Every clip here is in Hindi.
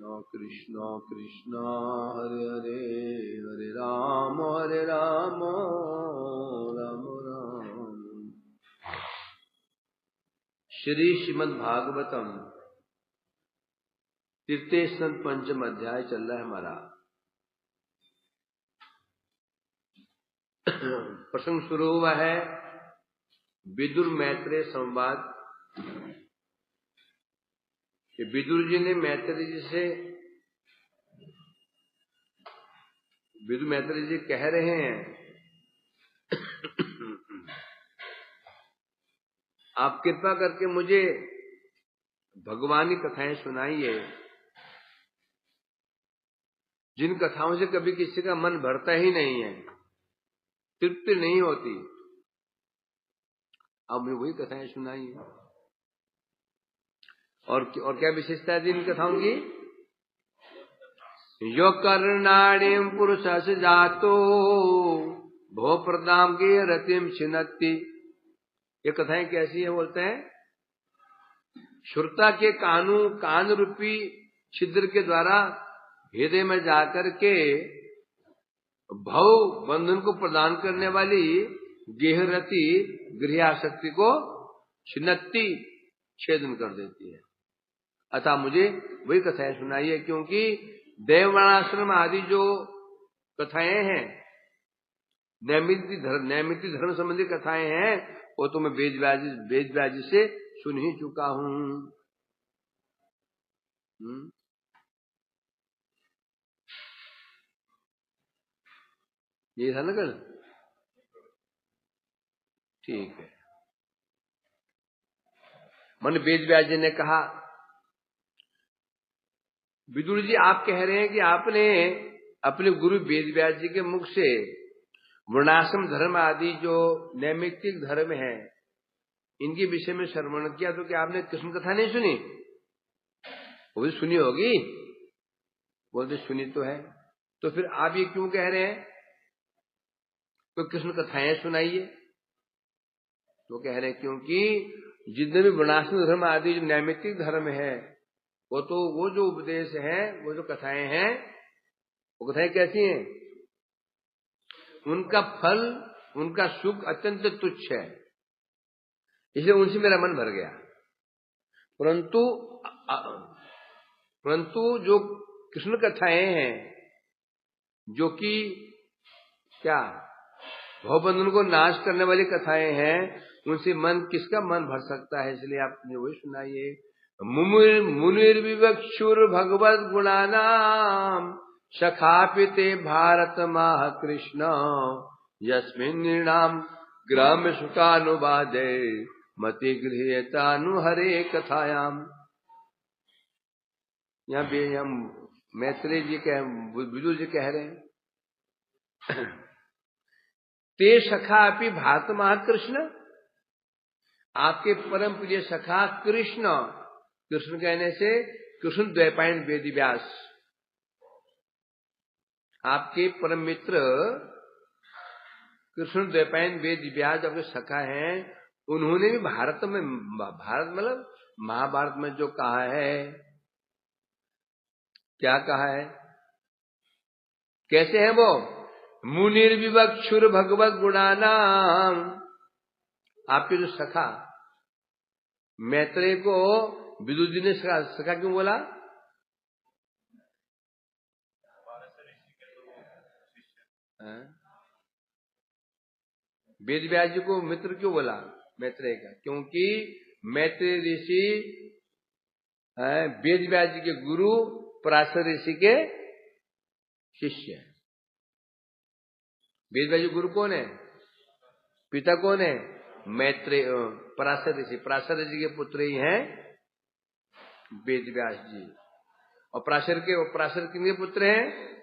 कृष्ण कृष्ण हरे हरे हरे राम राम राम। श्री श्रीमद् भागवतम तृतीय स्कंद पंचम अध्याय चल रहा है हमारा। प्रसंग शुरू हुआ है विदुर मैत्रेय संवाद। विदुर जी ने मैत्रेय जी से, विदुर मैत्रेय जी कह रहे हैं आप कृपा करके मुझे भगवान की कथाएं सुनाइए, जिन कथाओं से कभी किसी का मन भरता ही नहीं है, तृप्ति नहीं होती। अब मुझे वही कथाएं सुनाइए। और क्या विशेषता है इन कथाओं की? यो कर्णाणीम पुरुष जातो भो प्रदाम के रतिम छिन्नति। ये कथाएं कैसी है? बोलते हैं श्रुता के कान रूपी छिद्र के द्वारा हृदय में जाकर के भव बंधन को प्रदान करने वाली गेहरति गृहाशक्ति को छिन्नति छेदन कर देती है। अतः मुझे वही कथाएं सुनाइए, क्योंकि देववर्णाश्रम आदि जो कथाएं हैं, नैमित्तिक धर्म संबंधी कथाएं हैं, वो तो मैं वेद व्यास जी से सुन ही चुका हूं। ये था ना कल? ठीक है। मन वेद व्यास जी ने कहा, विदुर जी आप कह रहे हैं कि आपने अपने गुरु वेद व्यास जी के मुख से वर्णाश्रम धर्म आदि जो नैमित्तिक धर्म है, इनके विषय में श्रवण किया, तो क्या आपने कृष्ण कथा नहीं सुनी? वो भी सुनी होगी। बोलते सुनी तो है, तो फिर आप ये क्यों कह रहे हैं तो कृष्ण कथाएं सुनाइए? तो कह रहे हैं क्योंकि जितने भी वर्णाश्रम धर्म आदि जो नैमित्तिक धर्म है, वो जो उपदेश है, वो जो कथाएं हैं, वो कथाएं कैसी हैं? उनका फल, उनका सुख अत्यंत तुच्छ है, इसलिए उनसे मेरा मन भर गया। परंतु जो कृष्ण कथाएं हैं, जो कि क्या भवबंधन को नाश करने वाली कथाएं हैं, उनसे किसका मन भर सकता है? इसलिए आप मुझे वही सुनाइए। मुनिर्विवक्षुर भगवद गुणानाम सखापिते भारत माह कृष्ण यस्मिन् नृणाम ग्राम्य सुखानुवादे मति गृह्यतानु हरे कथायाम। यहाँ भी हम मैत्रेय जी विदुर जी कह रहे हैं ते सखा अपि भारत माह कृष्ण, आपके परम प्रिय सखा कृष्ण, कृष्ण कहने से कृष्ण द्वैपायन वेद व्यास, आपके परम मित्र कृष्ण द्वैपायन वेद व्यास आपके सखा हैं। उन्होंने भी भारत मतलब महाभारत में जो कहा है, क्या कहा है, कैसे है वो? मुनिर्विवक्षुर भगवत गुणानाम। आपके जो सखा मैत्रेय को विदुर जी ने सखा क्यों बोला? वेद व्यास जी को मित्र क्यों बोला मैत्रेय का? क्योंकि मैत्रेय ऋषि वेद व्यास जी के गुरु, पराशर ऋषि के शिष्य है। वेद व्यास जी गुरु कौन है? पिता कौन है? मैत्रेय, पराशर ऋषि। पराशर ऋषि के पुत्र ही हैं वेद व्यास जी। और पराशर किनके पुत्र हैं?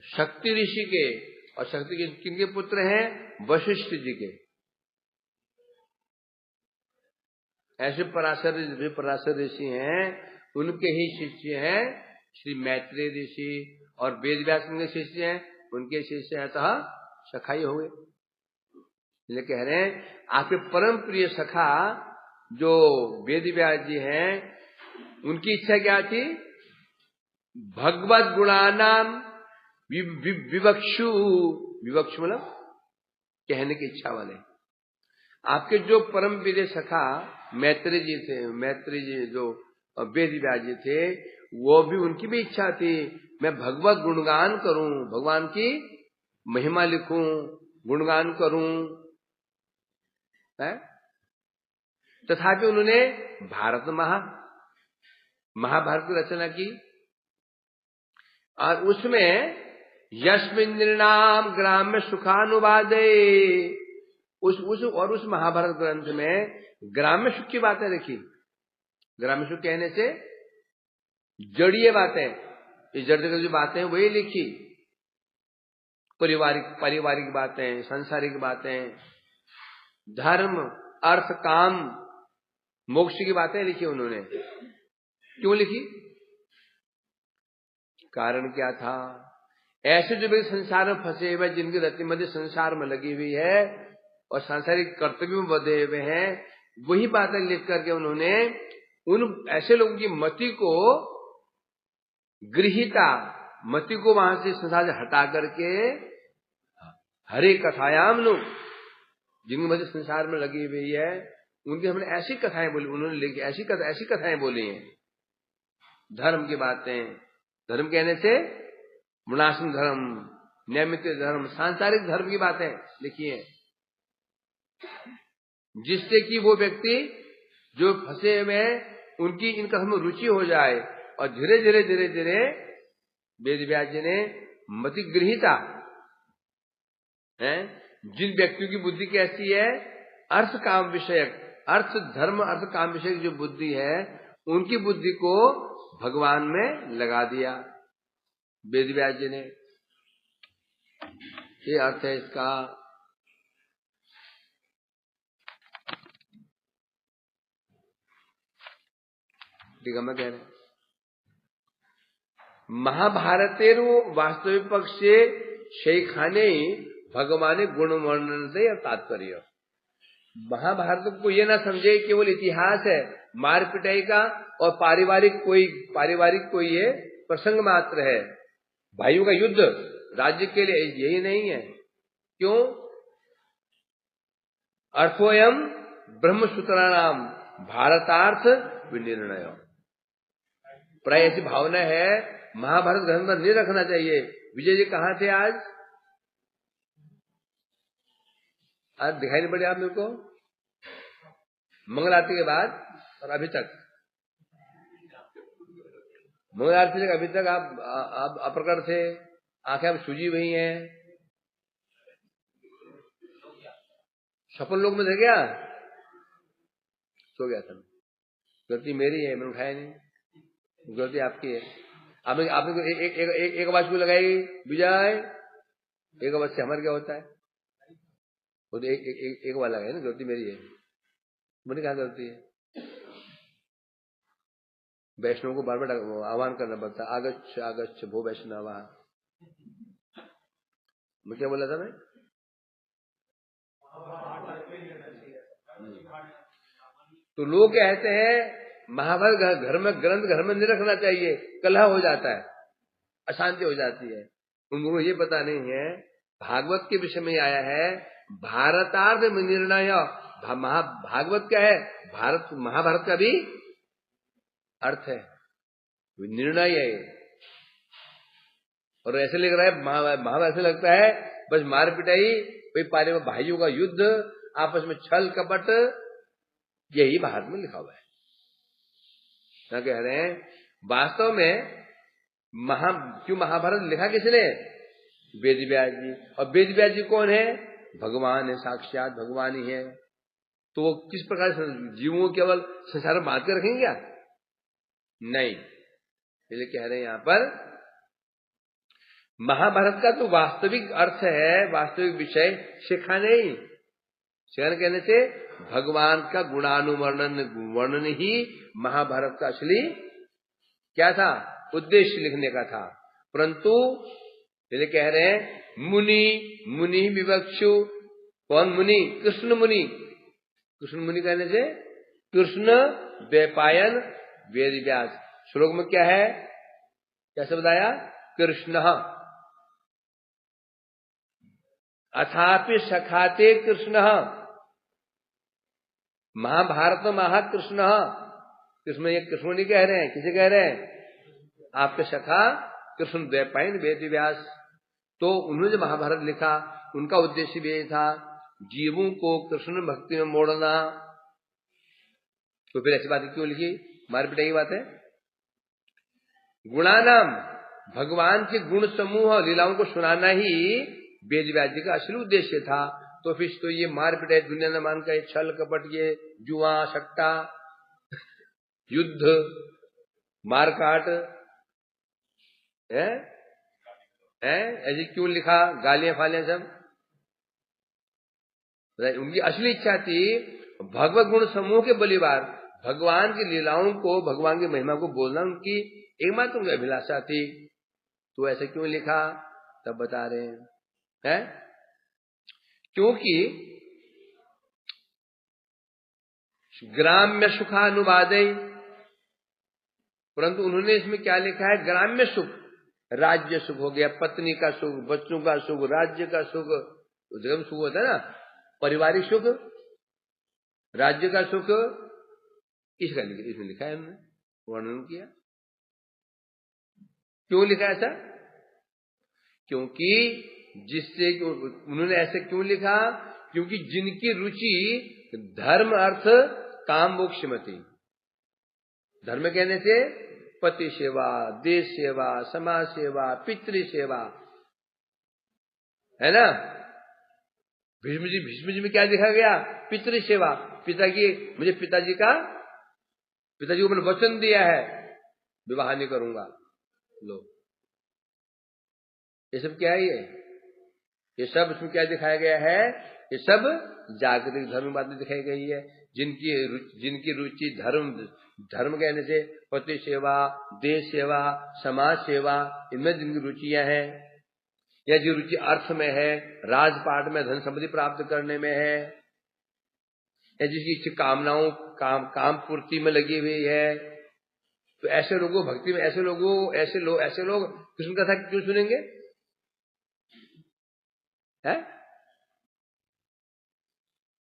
शक्ति ऋषि के। और शक्ति किनके पुत्र हैं? वशिष्ठ जी के। ऐसे पराशर ऋषि हैं, उनके ही शिष्य हैं श्री मैत्रेय ऋषि। और वेद व्यास के शिष्य हैं, उनके शिष्य हैं, तो सखाई हो गए। इसलिए कह रहे हैं आपके परम प्रिय सखा जो वेद व्यास जी हैं, उनकी इच्छा क्या थी? भगवत गुणानाम विवक्षु, विवक्षु मतलब कहने की इच्छा वाले। आपके जो परम प्रिय सखा मैत्री जी थे, मैत्री जी जो वेद व्यास जी थे, वो भी उनकी भी इच्छा थी मैं भगवत गुणगान करूं, भगवान की महिमा लिखूं, गुणगान करूं, है? तथापि उन्होंने महाभारत की रचना की और उसमें यस्मिन्नृणाम ग्राम्य सुखानुवादे, उस महाभारत ग्रंथ में ग्राम्य सुख की बातें लिखी। ग्राम्य सुख कहने से जड़ीय बातें, इस जड़ जगत जो बातें वही लिखी। पारिवारिक बातें, सांसारिक बातें, धर्म, अर्थ, काम, मोक्ष की बातें लिखी उन्होंने। क्यों लिखी? कारण क्या था? ऐसे जो व्यक्ति संसार में फंसे हुए, जिनकी रति मध्य संसार में लगी हुई है और सांसारिक कर्तव्य में बधे हुए हैं, वही बातें लिख करके उन्होंने उन ऐसे लोगों की मति को गृहीता, मति को वहां से संसार से हटा करके हरे कथायाम नु, जिनकी मति संसार में लगी हुई है, उनकी हमने ऐसी कथाएं बोली, उन्होंने लिखी ऐसी कथाएं बोली हैं। धर्म की बातें, धर्म कहने से वर्णाश्रम धर्म, नैमित्तिक धर्म, सांसारिक धर्म की बातें लिखी हैं, जिससे कि वो व्यक्ति जो फंसे हुए हैं उनकी इन कथाओं में रुचि हो जाए और धीरे धीरे वेद व्यास जी ने मति गृहीता है। जिन व्यक्तियों की बुद्धि कैसी है? अर्थ काम विषयक, अर्थ धर्म अर्थ काम विषयक जो बुद्धि है, उनकी बुद्धि को भगवान में लगा दिया वेद व्यास जी ने। ये अर्थ है इसका। ठीक है, मैं कह रहे महाभारतेरु वास्तविक पक्षे शेखाने भगवान गुण वर्णन से तात्पर्य। महाभारत को ये ना समझे केवल इतिहास है मार पिटाई का और पारिवारिक कोई ये प्रसंग मात्र है, भाइयों का युद्ध राज्य के लिए, यही नहीं है। क्यों? अर्थोयम ब्रह्मसूत्राणाम भारतार्थ विनिर्णय। प्राय ऐसी भावना है महाभारत ग्रंथ में नहीं रखना चाहिए। विजय जी कहाँ थे आज दिखाई नहीं पड़े आप मेरे को? मंगल आरती के बाद और अभी तक, मंगल आरती से अभी तक आप अप्रकट थे, आंखें आप सूजी हुई हैं। सपन लोग में थे क्या? सो गया था। गलती मेरी है, मैंने उठाया नहीं, गलती आपकी है। आपने एक आवाज क्यों लगाई विजय? एक आवाज से हमारा क्या होता है? वो तो एक आवाज लगाई ना, गलती मेरी है। मैंने कहा गलती है? वैष्णव को बार बार आह्वान करना पड़ता, आगच्छ आगच्छ भो वैष्णव। मैं क्या बोला था मैं? तो लोग कहते हैं महाभारत ग्रंथ घर में नहीं रखना चाहिए, कलह हो जाता है, अशांति हो जाती है। उनको ये पता नहीं है भागवत के विषय में आया है भारतार्थ निर्णय। भागवत क्या है? भारत, महाभारत का भी अर्थ है, निर्णय है। और ऐसे लग रहा है महाभारत ऐसे लगता है बस मार पिटाई, कोई भाइयों का युद्ध, आपस में छल कपट, यही भारत में लिखा हुआ है। क्या कह रहे हैं? वास्तव में क्यों महाभारत लिखा किसने? वेद व्यास जी। और वेद व्यास जी कौन है? भगवान है, साक्षात भगवान ही है। तो वो किस प्रकार से जीवों केवल संसार में बांध कर रखेंगे क्या? नहीं। इसलिए कह रहे हैं यहां पर महाभारत का तो वास्तविक अर्थ है, वास्तविक विषय शिखा नहीं। शिखा कहने से भगवान का वर्णन ही महाभारत का असली क्या था? उद्देश्य लिखने का था। परंतु ये कह रहे हैं मुनि विवक्षु। कौन मुनि? कृष्ण मुनि। कृष्ण मुनि कहने से कृष्ण द्वैपायन वेद व्यास। श्लोक में क्या है, क्या शब्द आया, कृष्ण। अथापि सखाते कृष्ण, महाभारत महाकृष्ण। कृष्ण, ये कृष्ण नहीं कह रहे हैं, किसे कह रहे हैं, आपके सखा कृष्ण द्वैपायन वेद व्यास। तो उन्होंने जो महाभारत लिखा उनका उद्देश्य भी ये था, जीवों को कृष्ण भक्ति में मोड़ना। तो फिर ऐसी बात क्यों लिखी, मार पिटाई की बात है। गुणानाम, भगवान के गुण समूह लीलाओं को सुनाना ही वेद व्यास जी का असली उद्देश्य था। तो फिर तो ये मार पिटाई, दुनिया ने मान का ये छल कपट, ये जुआ सट्टा, युद्ध, मारकाट है ऐसे क्यों लिखा, गालियां फालियां सब। उनकी असली इच्छा थी भगवत गुण समूह के बलिवार, भगवान की लीलाओं को, भगवान की महिमा को बोलना उनकी एकमात्र उनकी अभिलाषा थी। तो ऐसे क्यों लिखा, तब बता रहे हैं। क्योंकि ग्राम्य सुखानुवादे, परंतु उन्होंने इसमें क्या लिखा है, ग्राम्य सुख, राज्य सुख हो गया, पत्नी का सुख, बच्चों का सुख, राज्य का सुख, जगह सुख होता है ना, पारिवारिक सुख, राज्य का सुख, इसमें लिखा है, उन्होंने वर्णन किया। क्यों लिखा ऐसा, क्योंकि जिससे उन्होंने ऐसे क्यों लिखा, क्योंकि जिनकी रुचि धर्म अर्थ काम मोक्ष में थी। धर्म कहने से पति सेवा, देश सेवा, समाज सेवा, पितृ सेवा, है ना। भीष्म जी में क्या लिखा गया, पितृ सेवा, मुझे पिताजी को मैंने वचन दिया है, विवाह नहीं करूंगा। लो, ये सब क्या है, ये सब इसमें क्या दिखाया गया है, ये सब जागतिक धर्म बातें दिखाई गई है। जिनकी रुचि धर्म कहने से पति सेवा, देश सेवा, समाज सेवा, इनमें जिनकी रुचियां हैं, या जो रुचि अर्थ में है, राजपाट में धन संपत्ति प्राप्त करने में है, या जिसकी इच्छा कामनाओं काम पूर्ति में लगी हुई है, तो ऐसे लोगों भक्ति में, ऐसे लोग कृष्ण कथा क्यों सुनेंगे, है।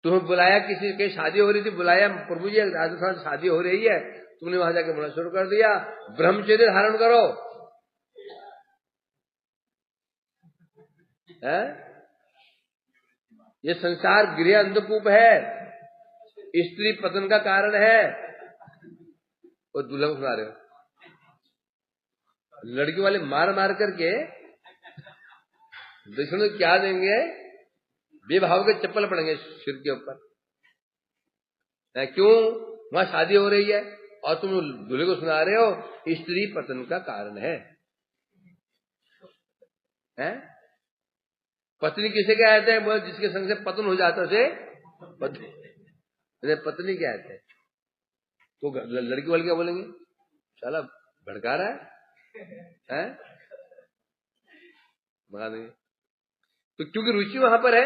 तुम्हें बुलाया, किसी की शादी हो रही थी, बुलाया, प्रभु जी राजस्थान शादी हो रही है, तुमने वहां जाकर बोलना शुरू कर दिया, ब्रह्मचर्य धारण करो, है। ये संसार गृह अंधकूप है, स्त्री पतन का कारण है। और दूल्हा को सुना रहे हो, लड़की वाले मार मार करके दुश्मन को क्या देंगे, बेभाव के चप्पल पड़ेंगे सिर के ऊपर। क्यों, वहां शादी हो रही है और तुम दूल्हे को सुना रहे हो स्त्री पतन का कारण है। पत्नी किसे कहते हैं, जिसके संग से पतन हो जाता है पत्नी कहते हैं। तो लड़की वाले क्या बोलेंगे, साला भड़का रहा है, भगा देंगे। तो क्योंकि रुचि वहां पर है,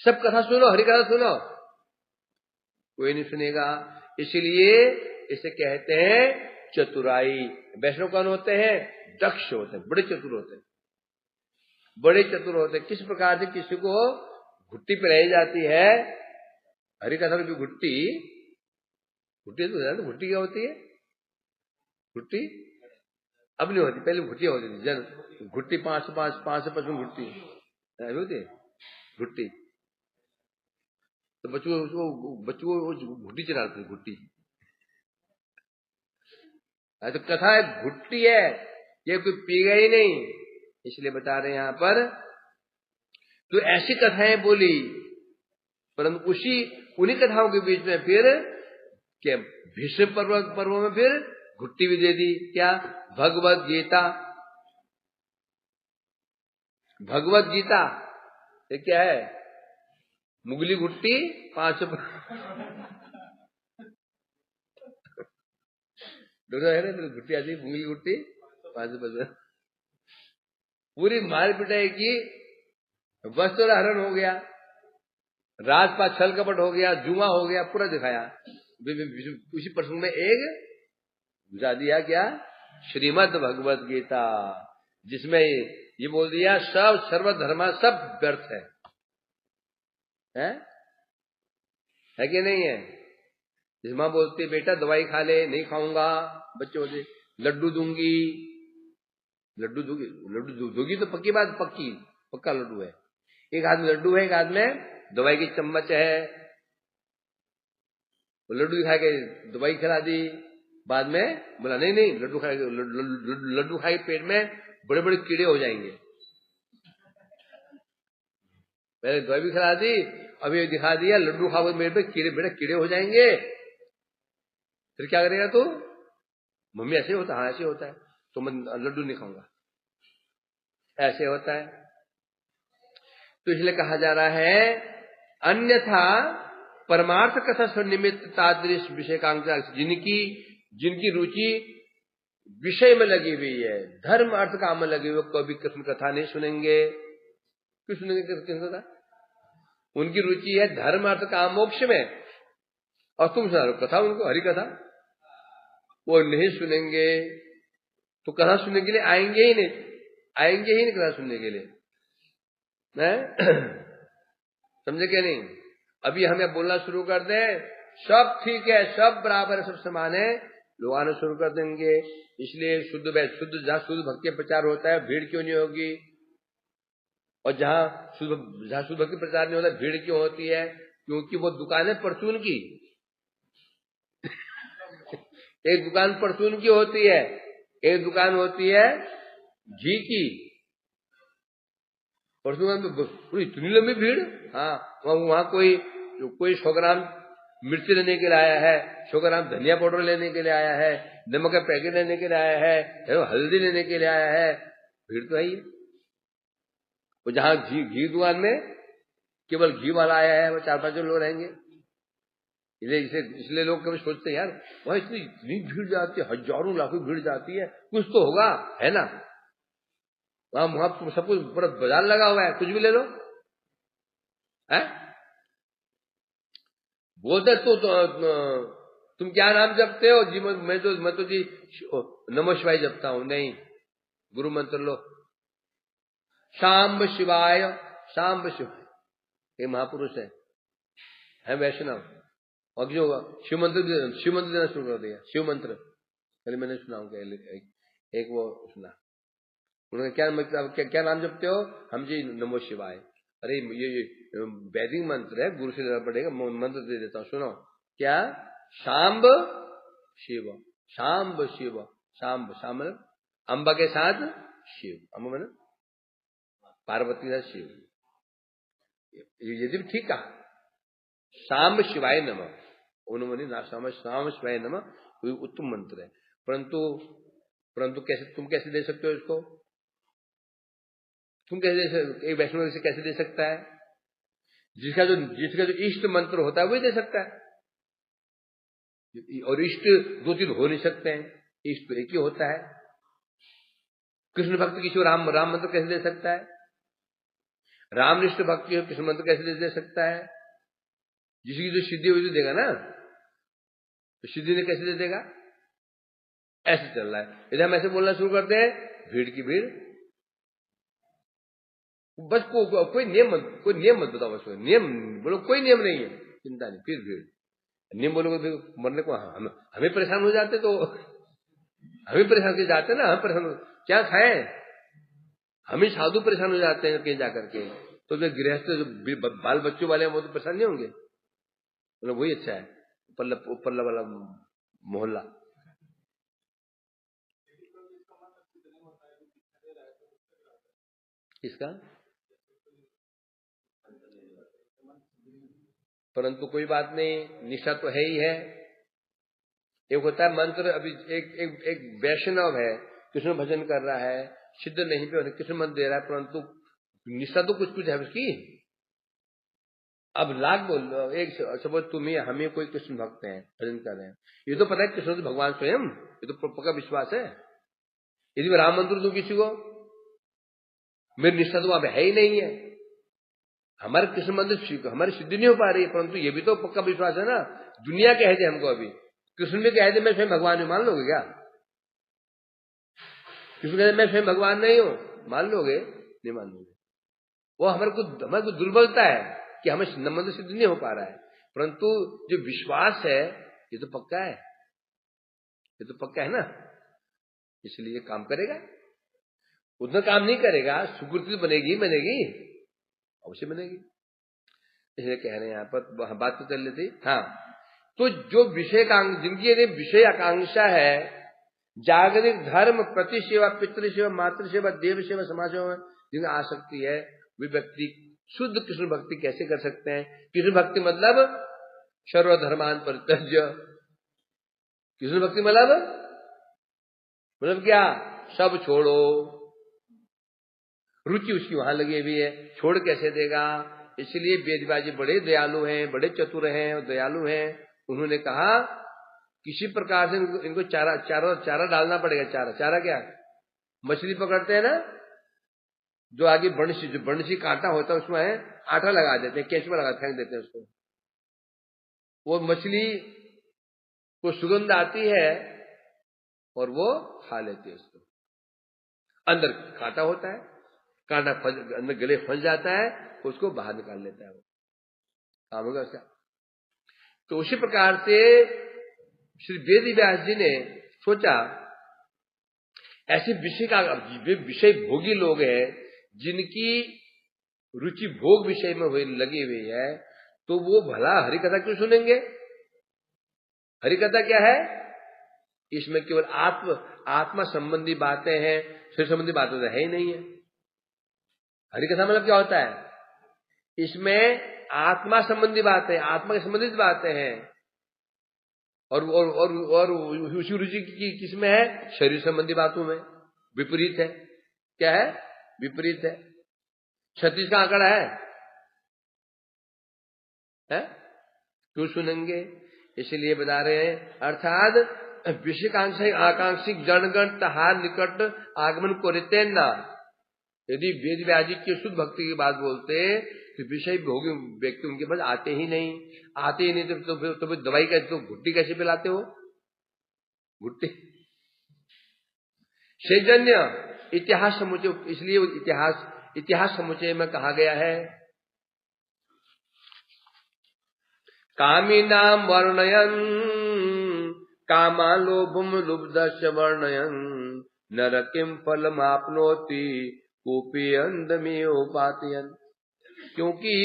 सब कथा सुनो, हरि कथा सुनो, कोई नहीं सुनेगा। इसलिए इसे कहते हैं चतुराई। वैष्णव कौन होते हैं, दक्ष होते हैं, बड़े चतुर होते हैं, बड़े चतुर होते हैं। किस प्रकार से किसी को घुट्टी पे रही जाती है, हरि कथा की घुट्टी तो घुट्टी क्या होती है, घुट्टी अब नहीं होती, पहले घुट्टियां होती थी, जन घुट्टी 5 से 55 घुट्टी होती है घुट्टी। तो बच्चों को घुट्टी चलाते थे, घुट्टी। तो कथा घुट्टी है, ये कोई पीगा ही नहीं, इसलिए बता रहे हैं यहां पर। तो ऐसी कथाएं बोली, परंतु उन्हीं कथाओं के बीच में फिर क्या, भीष्म पर्व में फिर घुट्टी भी दे दी। क्या, भगवत गीता ये क्या है, मुगली घुट्टी 5 दोनों है ना, तो घुट्टी आती है, मुगली घुट्टी 5 पूरी मार पिटाई की, वस्त्र हरण हो गया, राजपाट छल कपट हो गया, जुआ हो गया, पूरा दिखाया। उसी प्रसंग में एक घुसा दिया क्या? श्रीमद् भगवत गीता, जिसमें ये बोल दिया सब सर्वधर्मा सब व्यर्थ है कि नहीं है? जिस माँ बोलती है बेटा दवाई खा ले, नहीं खाऊंगा, बच्चे होते लड्डू दूंगी, लड्डू दोगी तो पक्की बात, पक्का लड्डू है। एक हाथ में लड्डू है, एक हाथ में दवाई की चम्मच है। लड्डू खा के दवाई खिला दी, बाद में बोला नहीं लड्डू खाए पेट में बड़े बड़े कीड़े हो जाएंगे। पहले दवाई भी खिला दी, अभी दिखा दिया लड्डू खाओ मेरे पे कीड़े हो जाएंगे, फिर क्या करेगा तू? मम्मी ऐसे होता, हाँ ऐसे होता है, तो मैं लड्डू नहीं खाऊंगा, ऐसे होता है। तो इसलिए कहा जा रहा है अन्यथा परमार्थ कथा निमित्त तादृश विषयकांक्षा, जिनकी रुचि विषय में लगी हुई है, धर्म अर्थ काम में लगी हुई, कभी कृष्ण कथा नहीं सुनेंगे। क्यों सुनेंगे कृष्ण कथा? उनकी रुचि है धर्म अर्थ काम मोक्ष में, और तुम सुना रहे कथा उनको, हरि कथा वो नहीं सुनेंगे, तो कथा सुनने के लिए आएंगे ही नहीं कथा सुनने के लिए। समझे क्या नहीं? अभी हमें बोलना शुरू कर दें सब ठीक है, सब बराबर है, सब समान है, लोग आना शुरू कर देंगे। इसलिए जहाँ शुद्ध भक्ति प्रचार होता है भीड़ क्यों नहीं होगी, और जहाँ शुद्ध भक्ति प्रचार नहीं होता भीड़ क्यों होती है? क्योंकि वो दुकानें परचून की एक दुकान परचून की होती है, एक दुकान होती है घी की। परचून में इतनी लंबी भीड़, हाँ वहां कोई 100 ग्राम मिर्ची लेने के लिए आया है, 100 ग्राम धनिया पाउडर लेने के लिए आया है, नमक का पैकेट लेने के लिए आया है, हल्दी लेने के लिए आया है, भीड़ तो है। वो जहां घी दुकान में केवल घी वाला आया है, वो 4-5 लोग रहेंगे। इसलिए लोग कभी सोचते हैं यार वहां इतनी भीड़ जाती है, हजारों लाखों भीड़ जाती है, कुछ तो होगा, है ना? वहां सब कुछ पूरा बाजार लगा हुआ है, कुछ भी ले लो है। बोलते तो तुम क्या नाम जपते हो जी? मैं तो जी नमो शिवाय जपता हूं। नहीं, गुरु मंत्र लो, शाम्ब शिवाय, ये महापुरुष है वैष्णव, और जो शिव मंत्र देना शुरू कर दिया। शिव मंत्र पहले मैंने सुना हूँ, एक वो सुना, उन्होंने क्या मतलब क्या नाम जपते हो? हम जी नमो शिवाय। अरे ये वैदिक मंत्र है, गुरु से लेना पड़ेगा, मंत्र दे देता हूँ, सुनो। क्या? शाम्ब शिव, शाम्ब अम्बा के साथ शिव, अम्बा मैंने पार्वती के साथ शिव, यदि ठीक कहा। शाम्ब शिवाय नमः, शाम शिवाय नमः, कोई उत्तम मंत्र है। परंतु तुम कैसे दे सकते हो इसको? तुम कैसे दे सकते? एक वैष्णव इसे कैसे दे सकता है? जिसका जो इष्ट मंत्र होता है वही दे सकता है, और इष्ट 2-3 हो नहीं सकते हैं, इष्ट तो एक ही होता है। कृष्ण भक्त किसी राम मंत्र कैसे दे सकता है? रामनिष्ठ भक्ति हो, कृष्ण मंत्र कैसे दे सकता है? जिसकी जो सिद्धि हुई तो देगा ना, तो सिद्धि ने कैसे दे देगा? ऐसे चल रहा है। यदि हम ऐसे बोलना शुरू करते हैं, भीड़ की भीड़, बस कोई नियम मत बताओ, बस नियम बोलो, कोई नियम नहीं है, चिंता नहीं, फिर भीड़। नियम बोलोगे मरने को हमें परेशान हो जाते, तो हमें परेशान कर जाते ना, हम परेशान क्या खाएं, हमें साधु परेशान हो जाते हैं कहीं जाकर के। तो जो गृहस्थ जो बाल बच्चों वाले हैं वो तो परेशान नहीं होंगे, मतलब वही अच्छा है, ऊपरला वाला मोहल्ला। इसका परंतु कोई बात नहीं, निष्ठा तो है ही है। एक होता है मंत्र, अभी एक वैष्णव है, कृष्ण भजन कर रहा है, सिद्ध नहीं पे कृष्ण मंत्र दे रहा है, परंतु निष्ठा तो कुछ है उसकी। अब लाख बोल, एक सपोज हम ही कोई कृष्ण भक्त हैं, भजन कर रहे हैं, ये तो पता है कृष्ण तो भगवान स्वयं, ये तो पक्का विश्वास है। यदि मैं राम मंत्र दूं किसी को, मेरी निष्ठा तो वहां है ही नहीं है, हमारे कृष्ण मंत्र हमारी सिद्धि नहीं हो पा रही है, परंतु ये भी तो पक्का विश्वास है ना। दुनिया कह दे हमको, अभी कृष्ण भी कह दे मैं स्वयं भगवान में, मान लोगे क्या? कृष्ण कहते मैं स्वयं भगवान नहीं हूं, मान लोगे? नहीं मान लोगे। वो हमारे को दुर्बलता है कि हमें संबंध सिद्ध नहीं हो पा रहा है, परंतु जो विश्वास है ये तो पक्का है, ये तो पक्का है ना, इसलिए ये काम करेगा। उतना काम नहीं करेगा, सुकृति बनेगी अवश्य बनेगी। इसलिए कह रहे हैं यहाँ पर बात तो चल रही थी। हाँ, तो जो जिनकी यदि विषय आकांक्षा है, जागतिक धर्म, प्रति सेवा, पितृ सेवा, मातृ सेवा, देव सेवा, समाज सेवा जिनमें आसक्ति है, वे व्यक्ति शुद्ध कृष्ण भक्ति कैसे कर सकते हैं? कृष्ण भक्ति मतलब सर्वधर्मान परित्यज्य। कृष्ण भक्ति मतलब क्या? सब छोड़ो। रुचि उसकी वहां लगी हुई है, छोड़ कैसे देगा? इसलिए वेदव्यास बड़े दयालु हैं, बड़े चतुर हैं और दयालु हैं। उन्होंने कहा किसी प्रकार से इनको चारा डालना पड़ेगा। चारा क्या? मछली पकड़ते हैं ना, जो आगे बंसी कांटा होता है उसमें आटा लगा देते हैं, केंचुआ लगा फेंक देते हैं उसको। वो मछली को सुगंध आती है और वो खा लेती है उसको। अंदर कांटा होता है, कांटा अंदर गले फंस जाता है, उसको बाहर निकाल लेता है, वो काम होगा उसका। तो उसी प्रकार से श्री वेद व्यास जी ने सोचा ऐसे विषय भोगी लोग हैं जिनकी रुचि भोग विषय में लगी हुई है, तो वो भला हरिकथा क्यों सुनेंगे? हरिकथा क्या है? इसमें केवल आत्मा संबंधी बातें हैं, शरीर संबंधी बातें तो है ही नहीं है। हरिकथा मतलब क्या होता है? इसमें आत्मा संबंधी बातें, आत्मा के संबंधित बातें हैं, और उसी रुचि की किसमें है? शरीर संबंधी बातों में। विपरीत है। क्या है? विपरीत है। 36 का आंकड़ा है? क्यों सुनेंगे? इसलिए बता रहे हैं, अर्थात विषय आकांक्षिक जनगण तहार निकट आगमन करते ना। यदि वेद व्यास जी की शुद्ध भक्ति की बात बोलते तो विषय भोगी व्यक्ति उनके पास आते ही नहीं। तो फिर दवाई का तो घुट्टी कैसे पिलाते हो? घुट्टी सेजन्य इतिहास समुचय, इसलिए इतिहास समुचय में कहा गया है कामी नाम वर्णयन कामा लोभम लुब्धश्च वर्णयन नर किम फलम आपनोति कोपी अंधमेयोपातयन। क्योंकि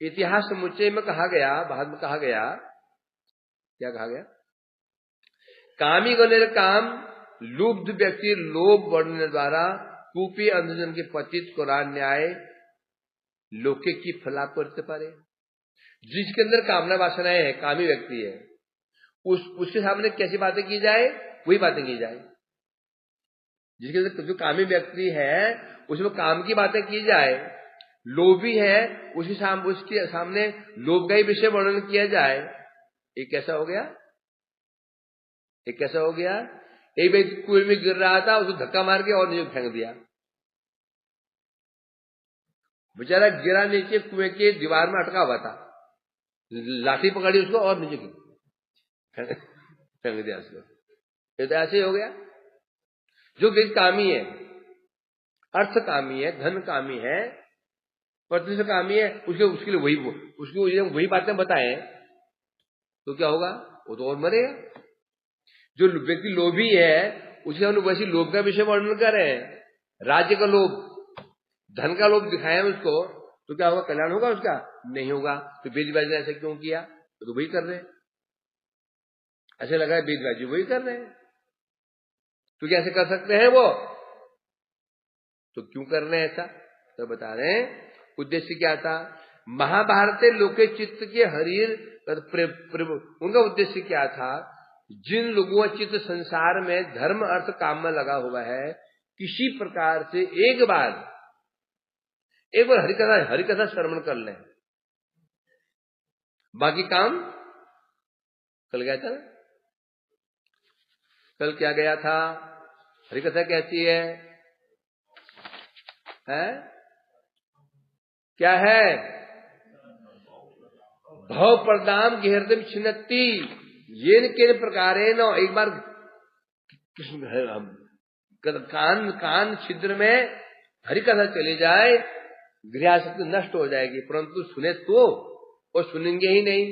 इतिहास समुच्चय में कहा गया, बाद में कहा गया, क्या कहा गया? कामी गणेर काम, लुब्ध व्यक्ति लोभ वर्णन द्वारा कूपी अंधजन के पतित कुरान न्याय लोके की फला करते पारे। जिसके अंदर कामना वासनाएं है, कामी व्यक्ति है, उसके सामने कैसी बातें की जाए? वही बातें की जाए। जिसके अंदर जो कामी व्यक्ति है उसमें काम की बातें की जाए। लोभी है, उसके सामने लोभ का ही विषय वर्णन किया जाए। एक कैसा हो गया? एक व्यक्ति कुएं में गिर रहा था, उसको धक्का मार के और नीचे फेंक दिया। बेचारा गिरा नीचे, कुएं के दीवार में अटका हुआ था, लाठी पकड़ी उसको और नीचे फेंक दिया उसको। ये तो ऐसे ही हो गया। जो व्यक्ति कामी है, अर्थ कामी है, धन कामी है, प्रतिष्ठा कामी है, उसके लिए वही बातें बताएं तो क्या होगा? वो तो और मरेगा। जो व्यक्ति लोभी है उसे हम लोग वैसी लोभ का विषय वर्णन कर रहे हैं, राज्य का लोभ, धन का लोभ दिखाए उसको, तो क्या होगा? कल्याण होगा उसका? नहीं होगा। तो वेदव्यास ने ऐसा क्यों किया? तो वही कर रहे हैं। ऐसे लगा है वेदव्यास जी वही कर रहे हैं, तो कैसे कर सकते हैं वो? तो क्यों कर रहे हैं ऐसा? तो बता रहे हैं उद्देश्य क्या था। महाभारत लोके चित्त के हरीर उनका उद्देश्य क्या था? जिन लोगों का चित्त संसार में धर्म अर्थ काम में लगा हुआ है, किसी प्रकार से एक बार हरिकथा श्रवण कर लें, बाकी काम कल गया था ना। कल क्या गया था? हरिकथा कहती है क्या है? भव प्रदाम के हृदय छिन्नति ये किन प्रकारे न। एक बार कान छिद्र में हरि कथा चली जाए, गृहस्थी नष्ट हो जाएगी, परंतु सुने तो और सुनेंगे ही नहीं।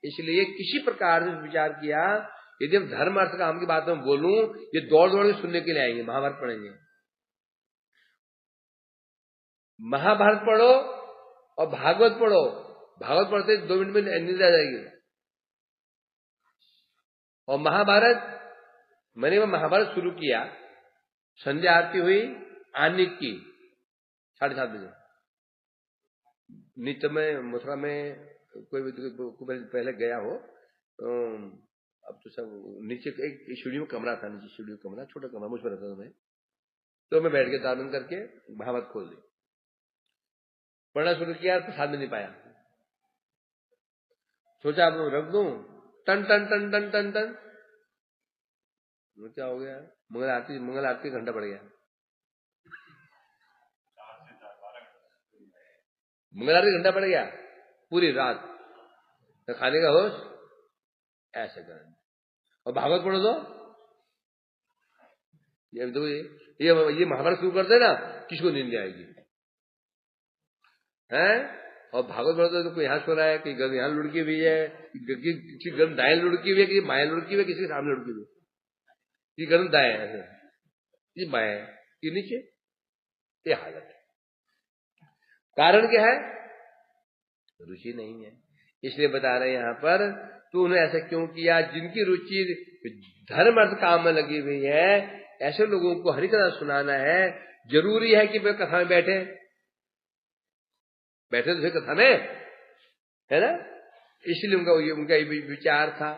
इसलिए किसी प्रकार से विचार किया, यदि हम धर्म अर्थ काम की बात में बोलूं, ये दौड़ दौड़ के सुनने के लिए आएंगे। महाभारत पढ़ेंगे, महाभारत पढ़ो और भागवत पढ़ो, भागवत पढ़ते 2 मिनट में नींद आ जाएगी। और महाभारत, मैंने वो महाभारत शुरू किया, संध्या आरती हुई आनिक की 7:30 बजे। नित्य में मथुरा में कोई पहले गया हो, अब तो सब नीचे एक सीढ़ी में कमरा था, नीचे सीढ़ी में कमरा, छोटा कमरा, मुझ पर रहता था मैं, तो मैं बैठ के दान करके भागवत खोल दी, पढ़ना शुरू किया, प्रसाद में नहीं पाया, सोचा अब रख दूं, टन टन टन टन टन टन, क्या हो गया, मंगल आरती घंटा पड़ गया, मंगल आरती घंटा पड़ गया, पूरी रात तो खाने का होश ऐसे कर। और भागवत पढ़ो तो ये महाभारत शुरू करते ना, किसको नींद आएगी हैं? और भागवत पढ़ो तो कोई यहाँ सो रहा है, कि यहाँ लुढ़की हुई है, किसी गर्म दाएं लुढ़की हुई है, किसी बाएं लुढ़की हुई है, किसी के सामने लुढ़की हुई है, कि गर्म दाएं ऐसे, ये बाएं, ये नीचे, ये हालत है। कारण क्या है? रुचि नहीं है। इसलिए बता रहे हैं यहाँ पर, तू उन्हें ऐसा क्यों किया? जिनकी रुचि धर्म अर्थ काम में लगी हुई है, ऐसे लोगों को हरि कथा सुनाना है। जरूरी है कि वे कथा में बैठे तो फिर कथा में, है ना? इसलिए उनका ये विचार था।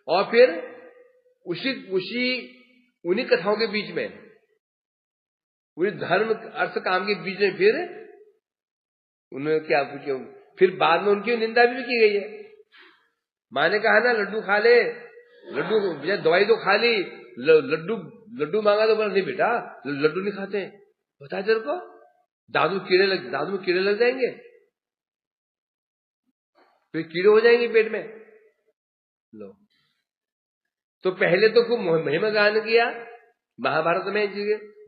और फिर उन्हीं कथाओं के बीच में, उन्हीं धर्म अर्थ काम के बीच में फिर उन्होंने क्या पूछा, फिर बाद में उनकी निंदा भी की गई है। माँ ने कहा ना, लड्डू खा ले, लड्डू दवाई तो खा ली, लड्डू मांगा तो बोला नहीं बेटा लड्डू नहीं खाते। बता तेरे को दादू में कीड़े लग जाएंगे, फिर कीड़े हो जाएंगे पेट में। लो, तो पहले तो खूब महिमा गान किया महाभारत में,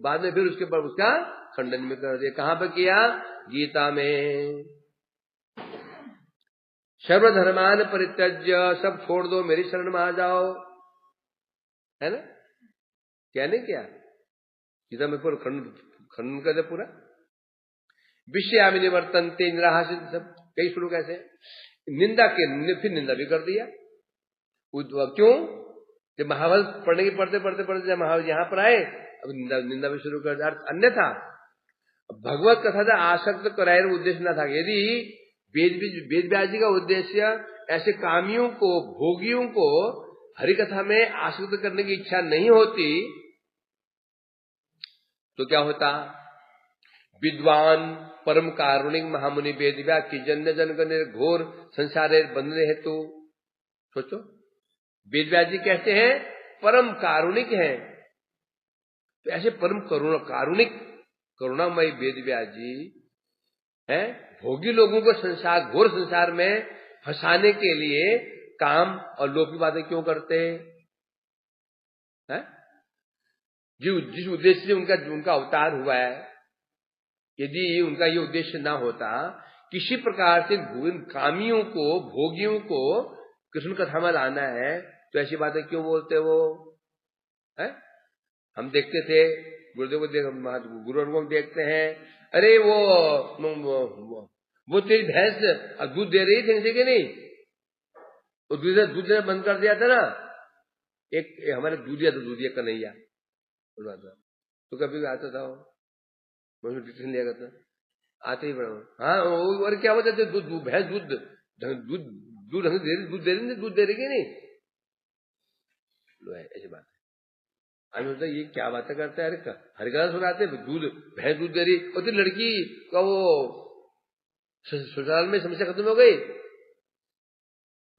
बाद में फिर उसके पर उसका खंडन में कर दिया। कहां पर किया? गीता में। सर्वधर्मान परित्यज्य, सब छोड़ दो, मेरी शरण में आ जाओ, है ना? क्या नहीं किया? गीता में पूरा खंडन कर दिया पूरा। विषयामि निवर्तन्ते निराहासित, सब कई श्लोक ऐसे निंदा के, फिर निंदा भी कर दिया। क्यों? जब महाभारत पढ़ते जब महाभारत यहां पर आए, अब निंदा भी शुरू कर दिया। अन्यथा भगवत कथा का आसक्त कराए उद्देश्य न था। यदि वेद व्यास जी का उद्देश्य ऐसे कामियों को, भोगियों को हरि कथा में आसक्त करने की इच्छा नहीं होती, तो क्या होता? विद्वान परम कारुणिक महामुनि वेद व्यास की जन्य जनगण घोर संसारे बंधने हेतु। सोचो, वेद व्यास जी कहते हैं परम कारुणिक हैं, तो ऐसे परम कारुणिक करुणामयी वेद व्यास जी है, भोगी लोगों को संसार, घोर संसार में फंसाने के लिए काम और लोभ की बातें क्यों करते हैं? जिस उद्देश्य से उनका अवतार हुआ है, यदि उनका ये उद्देश्य ना होता, किसी प्रकार से कामियों को, भोगियों को कृष्ण कथा में लाना है, तो ऐसी बातें क्यों बोलते वो है? हम देखते थे गुरुदेव को, गुरु को हम देखते हैं, अरे वो तेरी भैंस दूध दे रही थी कि नहीं, वो दूध देना बंद कर दिया था ना, एक हमारे दूधिया कन्हैया तो कभी आता था, मैं डिसीजन लिया करता, आते ही बड़ा, हाँ और क्या होता है, भैंस दूध दे रही नहीं, लो ऐसी बात है। अभी होता ये क्या बातें करता है, अरे हरिकथा सुनाते, भैंस दूध दे रही, और तो लड़की का वो ससुराल में समस्या खत्म हो गई।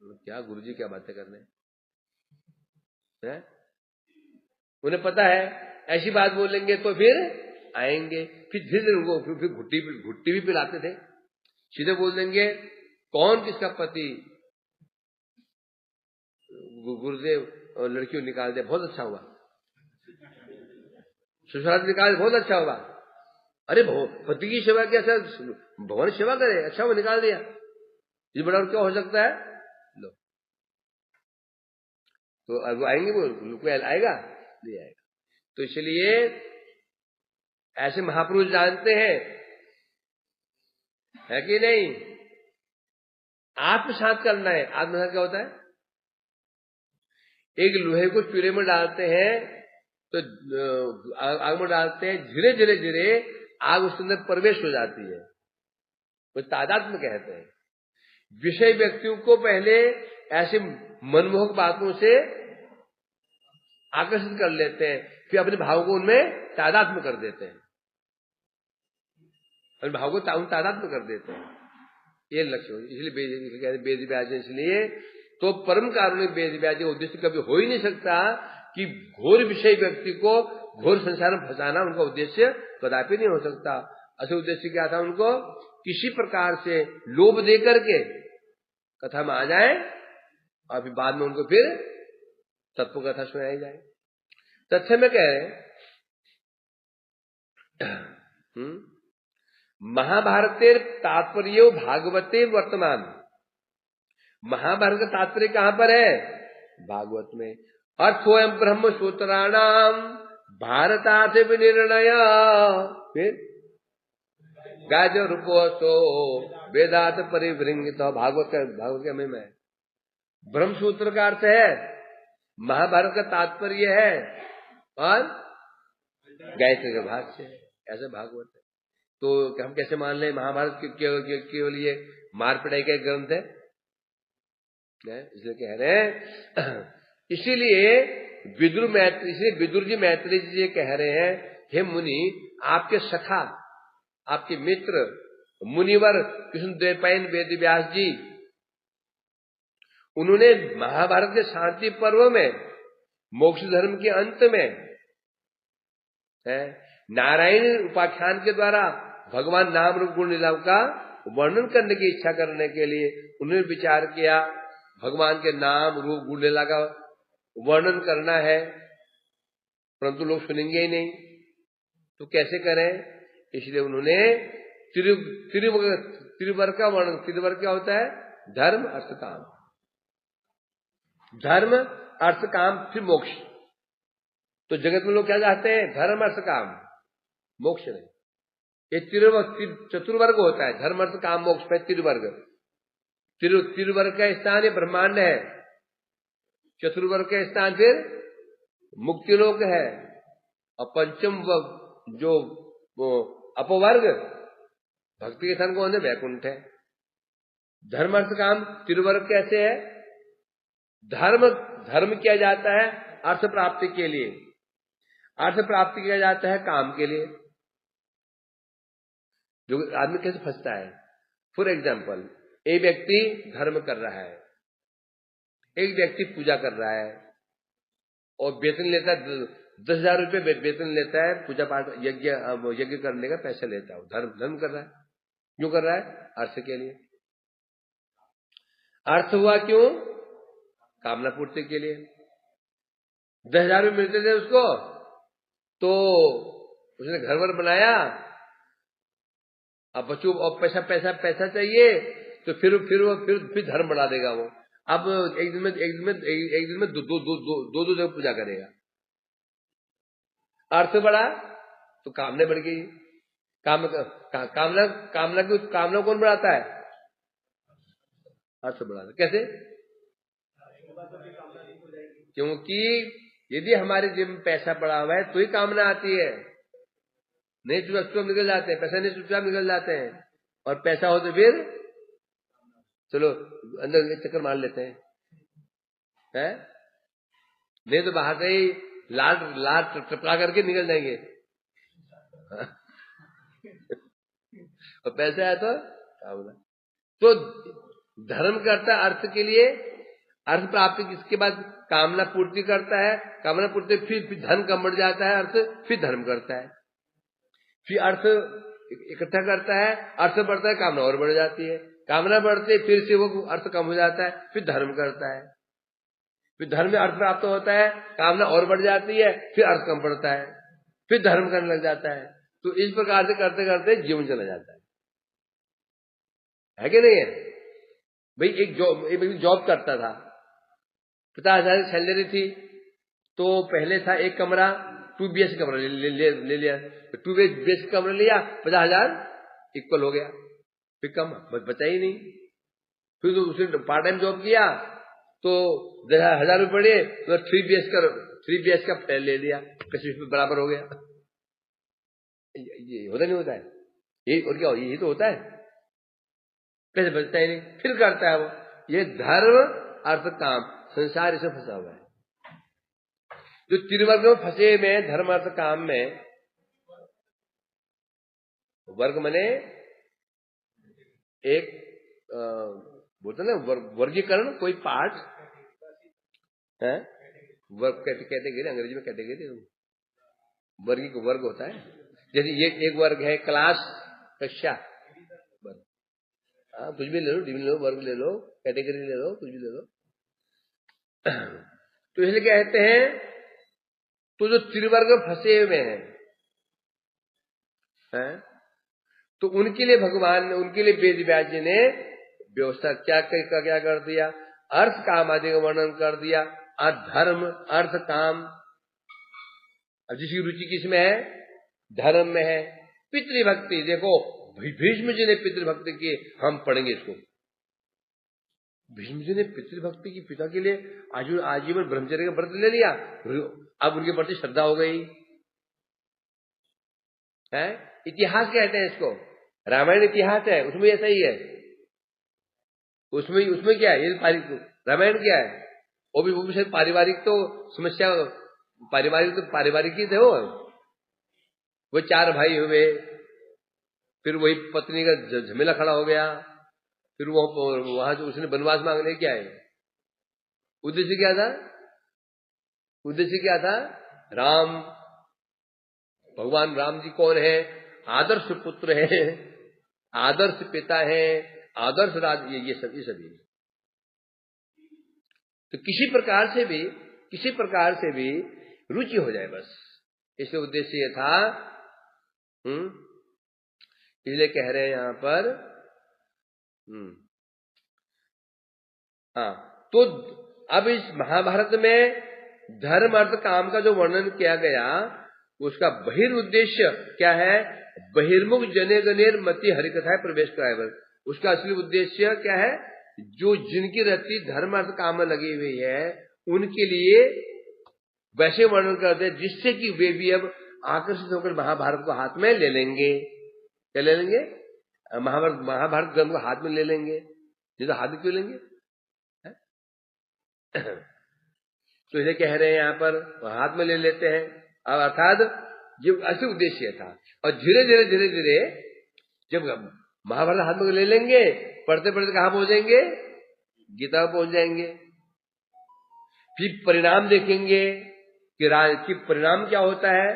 क्या गुरुजी क्या बातें करने हैं? उन्हें पता है ऐसी बात बोलेंगे तो फिर आएंगे, फिर धीरे उनको फिर घुट्टी भी पिलाते थे। सीधे बोल देंगे कौन किसका पति, गुरुदेव और लड़कियों निकाल दे, बहुत अच्छा हुआ, ससुराल निकाल बहुत अच्छा होगा। अरे पति की सेवा क्या सर, भगवान सेवा करे, अच्छा वो निकाल दिया, ये बड़ा क्या हो सकता है। लो तो अब आएंगे वो कोई आएगा नहीं आएगा। तो इसलिए ऐसे महापुरुष जानते हैं, है कि नहीं। आत्मसात करना है। आत्मसात क्या होता है, एक लोहे को चूल्हे में डालते हैं तो आग में डालते हैं, धीरे धीरे धीरे आग उसके अंदर प्रवेश हो जाती है, वो तादात्म्य कहते हैं। विषय व्यक्तियों को पहले ऐसे मनमोहक बातों से आकर्षित कर लेते हैं, फिर अपने भाव को उनमें तादात्म्य कर देते हैं, अपने भाव को तादात्म्य कर देते हैं। ये लक्ष्य हो, इसलिए वेद व्यास, इसलिए तो परम कारुणिक वेद व्यास का उद्देश्य कभी हो ही नहीं सकता कि घोर विषय व्यक्ति को घोर संसार में फंसाना उनका उद्देश्य कदापि नहीं हो सकता। असल उद्देश्य क्या था, उनको किसी प्रकार से लोभ दे करके कथा में आ जाए और फिर बाद में उनको फिर तत्व कथा सुनाई जाए। तथ्य में कह रहे महाभारतेर तात्पर्य भागवते वर्तमान। महाभारत का तात्पर्य कहां पर है, भागवत में। अर्थोयम ब्रह्म सूत्राणाम भारतार्थ विनिर्णय, फिर गाज रूपोसो वेदात परिवृंगित, भागवत के में ब्रह्म सूत्र का अर्थ है, महाभारत का तात्पर्य है, और गायत्री का भाष्य है, ऐसे भागवत है। तो हम कैसे मान लें महाभारत केवल ये मार पिटाई का ग्रंथ है, इसलिए कह रहे हैं। इसीलिए विदुर जी मैत्री जी कह रहे हैं, हे मुनि, आपके सखा, आपके मित्र मुनिवर कृष्णद्वैपायन वेद व्यास जी, उन्होंने महाभारत के शांति पर्व में, मोक्ष धर्म के अंत में नारायण उपाख्यान के द्वारा भगवान नाम रूप गुण लीला का वर्णन करने की इच्छा करने के लिए उन्होंने विचार किया, भगवान के नाम रूप गुण लीला का वर्णन करना है, परंतु लोग सुनेंगे ही नहीं, तो कैसे करें। इसलिए उन्होंने त्रिवर्ग का वर्णन। त्रिवर्ग क्या होता है, धर्म अर्थ काम, धर्म अर्थ काम फिर मोक्ष। तो जगत में लोग क्या चाहते हैं, धर्म अर्थ काम, मोक्ष नहीं। ये चतुर्वर्ग होता है, धर्म अर्थ काम मोक्ष पे त्रिवर्ग। त्रिवर्ग का स्थान ये ब्रह्मांड है, चतुर्वर्ग का स्थान फिर मुक्तिलोक है, और पंचम जो अपवर्ग भक्ति के स्थान कौन है, वैकुंठ है। धर्म अर्थ काम त्रिवर्ग कैसे है, धर्म किया जाता है अर्थ प्राप्ति के लिए, अर्थ प्राप्ति किया जाता है काम के लिए। जो आदमी कैसे फंसता है, फॉर एग्जाम्पल, एक व्यक्ति धर्म कर रहा है, एक व्यक्ति पूजा कर रहा है और वेतन लेता है 10,000 रुपये वेतन लेता है, पूजा पाठ यज्ञ करने का पैसा लेता है, धर्म कर रहा है। क्यों कर रहा है, अर्थ के लिए। अर्थ हुआ क्यों, कामना पूर्ति के लिए। 10,000 रुपये मिलते थे उसको, तो उसने घर वर बनाया, अब बच्चों और पैसा चाहिए, तो फिर धर्म बढ़ा देगा वो। अब एक दिन में दो जगह पूजा करेगा। अर्थ बढ़ा तो कामना बढ़ गई। कामना कौन बढ़ाता है, अर्थ बढ़ाता। कैसे, क्योंकि यदि हमारे जेब में पैसा पड़ा हुआ है तो ही कामना आती है, नहीं तो चुपचाप निकल जाते हैं, पैसा नहीं चुपचाप निकल जाते हैं, और पैसा हो तो फिर चलो अंदर चक्कर मार लेते हैं, नहीं तो बाहर से ही लाल टपका करके निकल जाएंगे। और पैसा है तो कामना। तो धर्म करता है अर्थ के लिए, अर्थ प्राप्ति किसके बाद कामना पूर्ति करता है, कामना पूर्ति फिर धन कम बढ़ जाता है, अर्थ फिर धर्म करता है, फिर अर्थ इकट्ठा करता है, अर्थ बढ़ता है, कामना और बढ़ जाती है, कामना बढ़ते फिर से वो अर्थ कम हो जाता है, फिर धर्म करता है, फिर धर्म में अर्थ प्राप्त होता है, कामना और बढ़ जाती है, फिर अर्थ कम पड़ता है, फिर धर्म करने लग जाता है। तो इस प्रकार से करते करते जीवन चला जाता है कि नहीं है? भाई एक जॉब करता था, 50,000 सैलरी थी, तो पहले था एक कमरा, 2 BHK कमरा ले लिया, 2 BHK कमरा लिया, 50,000 इक्वल हो गया, फिर कम बचा ही नहीं। फिर तो उसने पार्ट टाइम जॉब किया, तो 1,000 रुपये पड़े, तो 3 BHK का ले लिया, 25 बराबर हो गया। ये होता नहीं होता है? ये और क्या, यही तो होता है। कैसे बचता ही नहीं, फिर करता है वो। ये धर्म अर्थ काम संसार इसे फंसा हुआ है। जो त्रिवर्ग में फंसे हुए हैं, धर्म अर्थ काम में, वर्ग मने एक बोलते ना वर्गीकरण, कोई पार्ट है, वर्ग कैटेगरी, अंग्रेजी में कैटेगरी, वर्ग होता है। जैसे ये एक वर्ग है, क्लास, कक्षा, वर्ग। हाँ, कुछ भी ले लो, डिवीजन ले लो, वर्ग ले लो, कैटेगरी ले लो, कुछ भी ले लो। तो इसलिए कहते हैं, तो जो त्रिवर्ग फंसे हुए हैं, तो उनके लिए भगवान ने, उनके लिए वेद व्यास जी ने व्यवस्था क्या कर दिया, अर्थ काम आदि का वर्णन कर दिया। धर्म अर्थ काम, अब जिसकी रुचि किसमें है, धर्म में है। पितृभक्ति, देखो भीष्म जी ने पितृभक्ति की, हम पढ़ेंगे इसको। भीष्म जी ने पितृभक्ति की, पिता के लिए आजीवन ब्रह्मचर्य का व्रत ले लिया, अब उनके प्रति श्रद्धा हो गई है। इतिहास कहते हैं इसको, रामायण इतिहास है, उसमें ऐसा ही है। उसमें क्या है, ये रामायण क्या है, वो भी शायद पारिवारिक, तो समस्या पारिवारिक ही थे वो 4 भाई हुए, फिर वही पत्नी का झमेला खड़ा हो गया, फिर वो वहां से उसने वनवास मांगने क्या है, उद्देश्य क्या था, राम, भगवान राम जी कौन है, आदर्श पुत्र है, आदर्श पिता है, आदर्श राज, ये सभी। तो किसी प्रकार से भी रुचि हो जाए, बस इसका उद्देश्य ये था। इसलिए कह रहे हैं यहां पर, हाँ, तो अब इस महाभारत में धर्म अर्थ काम का जो वर्णन किया गया, उसका बहिर्उद्देश्य क्या है, बहिर्मुख जने गनेर मति हरिकथा प्रवेश कराए। उसका असली उद्देश्य क्या है, जो जिनकी रति धर्म अर्थ काम में लगी हुई है, उनके लिए वैसे वर्णन करते हैं जिससे कि वे भी अब आकर्षित होकर महाभारत को हाथ में ले लेंगे। क्या ले लेंगे, महाभारत ग्रंथ को हाथ में ले लेंगे। ये तो हाथ में क्यों लेंगे, तो इसे कह रहे हैं यहां पर, हाथ में ले लेते हैं। अब अर्थात ये ऐसे उद्देश्य था, और धीरे धीरे जब महाभारत हाथ में ले लेंगे, पढ़ते पढ़ते कहां पहुंचेंगे, गीता पहुंच जाएंगे। फिर परिणाम देखेंगे कि परिणाम क्या होता है,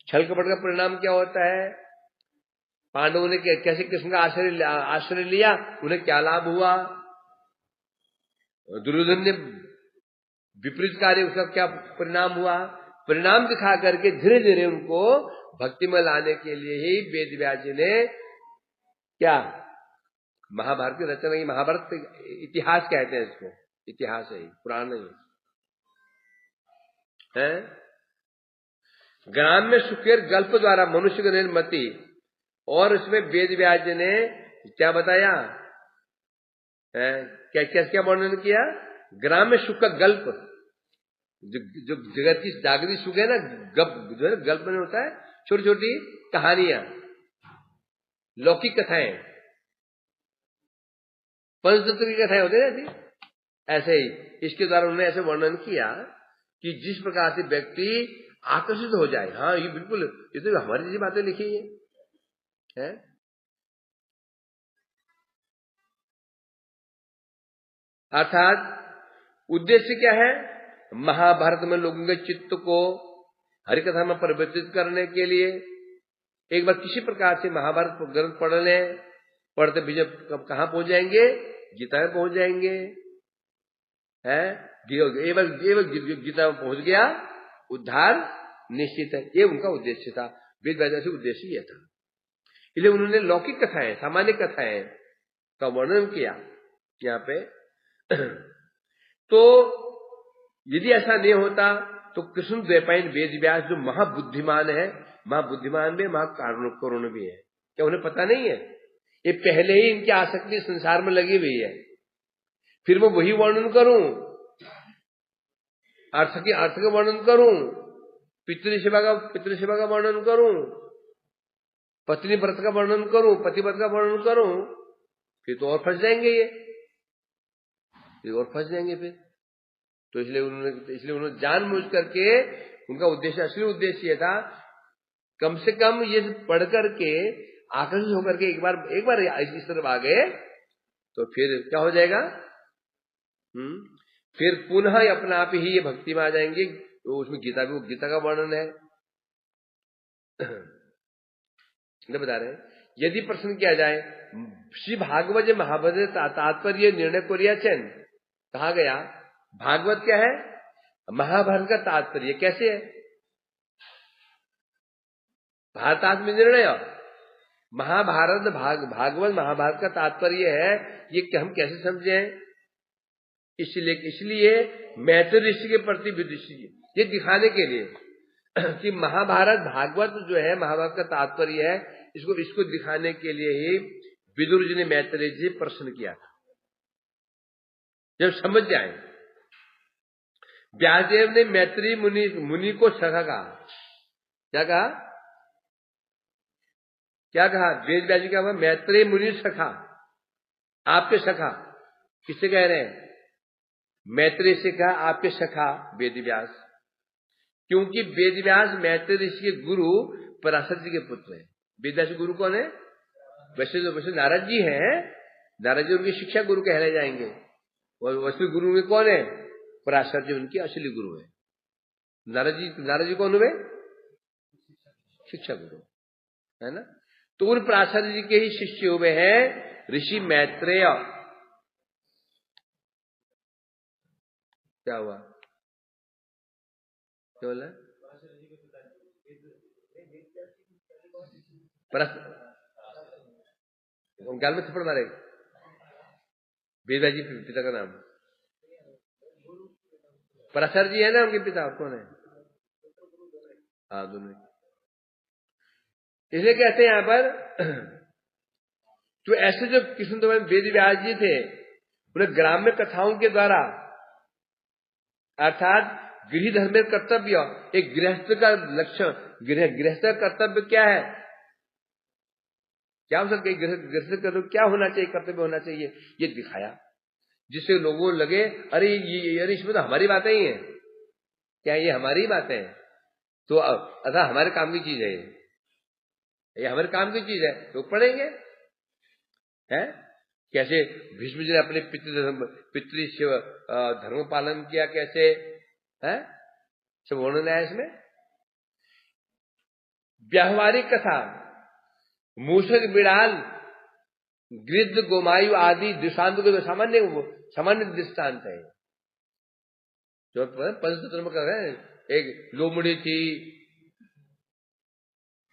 छल कपट का परिणाम क्या होता है, पांडवों ने कैसे कृष्ण का आश्रय लिया, उन्हें क्या लाभ हुआ, दुर्योधन ने विपरीत कार्य, उसका क्या परिणाम हुआ। परिणाम दिखा करके धीरे धीरे उनको भक्ति में लाने के लिए ही वेद व्यास जी ने क्या, महाभारत की रचना की। महाभारत इतिहास कहते हैं इसको, इतिहास है, पुराण नहीं है। ग्राम में सुखेर गल्प द्वारा मनुष्य को निर्मति, और इसमें वेद व्यास जी ने क्या बताया है, क्या वर्णन किया, ग्राम में सुख का गल्प, जो जगत की जागृति सुख है ना, जो है गल्प में होता है, छोटी छोटी कहानियां, लौकिक कथाएं, पंचतत्व की कथाएं होती है ऐसे ही। इसके द्वारा उन्होंने ऐसे वर्णन किया कि जिस प्रकार से व्यक्ति आकर्षित हो जाए। हाँ, ये बिल्कुल, ये तो हमारी जैसी बातें लिखी है? अर्थात उद्देश्य क्या है, महाभारत में लोगों के चित्त को हरिकथा में परिवर्तित करने के लिए एक बार किसी प्रकार से महाभारत ग्रंथ पढ़ लें, पढ़ते भी जब कहां पहुंच जाएंगे, गीता में पहुंच जाएंगे, है? एक बार गीता में पहुंच गया, उद्धार निश्चित है, ये उनका उद्देश्य था। वेद व्यास का उद्देश्य यह था। इसलिए उन्होंने लौकिक कथाएं, सामान्य कथाएं का वर्णन किया यहाँ पे। तो यदि ऐसा नहीं होता तो कृष्ण द्वैपायन वेद व्यास जो महाबुद्धिमान है, महाबुद्धिमान भी, महाकरुण भी है, क्या उन्हें पता नहीं है? ये पहले ही इनकी आसक्ति संसार में लगी हुई है। फिर मैं वही वर्णन करूं, अर्थ का वर्णन करूं, पितृसेवा का वर्णन करूं, पत्नी व्रत का वर्णन करूं, पति व्रत का वर्णन करूं, फिर तो और फंस जाएंगे ये, फिर और फंस जाएंगे फिर। तो इसलिए उन्होंने जानबूझ करके, उनका उद्देश्य, असली उद्देश्य ये था, कम से कम ये पढ़ करके आकर्षित होकर के एक बार इस तरफ आ गए तो फिर क्या हो जाएगा? फिर पुनः अपने आप ही ये भक्ति में आ जाएंगे। तो उसमें गीता का वर्णन है, बता रहे हैं। यदि प्रश्न किया जाए श्री भागवत महाभारत तात्पर्य निर्णय कोरियाचन, कहा गया भागवत क्या है? महाभारत का तात्पर्य कैसे है? भारतात्म निर्णय, महाभारत भागवत महाभारत का तात्पर्य है, ये हम कैसे समझे? इसलिए मैत्री ऋषि के प्रति ये दिखाने के लिए कि महाभारत भागवत जो है, महाभारत का तात्पर्य है, इसको दिखाने के लिए ही विदुर जी ने मैत्री जी प्रश्न किया था। जब समझ जाए, व्यासदेव ने मैत्री मुनि को सखा कहा। क्या कहा? वेद व्यास जी क्या? मैत्री मुनि सखा, आपके सखा। किससे कह रहे हैं? मैत्री से कहा आपके सखा वेद व्यास, क्योंकि वेद व्यास मैत्री ऋषि के गुरु पराशर जी के पुत्र हैं। वेद व्यास गुरु कौन है? वैसे नारद जी हैं, नारद जी उनके शिक्षा गुरु कहलाए जाएंगे। और असली गुरु में कौन है? पराशर जी उनके असली गुरु है। नारद जी कौन हुए? शिक्षा गुरु, है ना। तो उन पराशर जी के ही शिष्य हुए हैं ऋषि मैत्रेय। क्या हुआ? क्या बोला? गाल में थप्पड़ मारे। वेद व्यास जी पिता का नाम पराशर जी है ना, उनके पिता कौन है? हाँ, दोनों। इसलिए कहते हैं यहां पर, तो ऐसे जो कृष्ण द्वैपायन वेद व्यास जी थे, उन्हें ग्राम्य कथाओं के द्वारा, अर्थात गृह धर्म कर्तव्य, एक गृहस्थ का लक्षण, गृहस्थ का कर्तव्य क्या है, क्या हो सकता है, गृहस्थ का क्या होना चाहिए, कर्तव्य होना चाहिए, ये दिखाया, जिससे लोगों लगे अरे इसमें तो हमारी बातें ही है, क्या ये हमारी बातें हैं? तो अतः हमारे काम की चीज है, ये हमारे काम की चीज है, लोग पढ़ेंगे। है कैसे भीष्म जी ने अपने पितृ धर्म पालन किया, कैसे है सब वर्णन है इसमें। व्यावहारिक कथा, मूषक, बिड़ाल, गिद्ध, गोमायु आदि दृष्टांत के सामान्य दृष्टांत है जो पंचतंत्र में कर रहे हैं। एक लोमड़ी थी,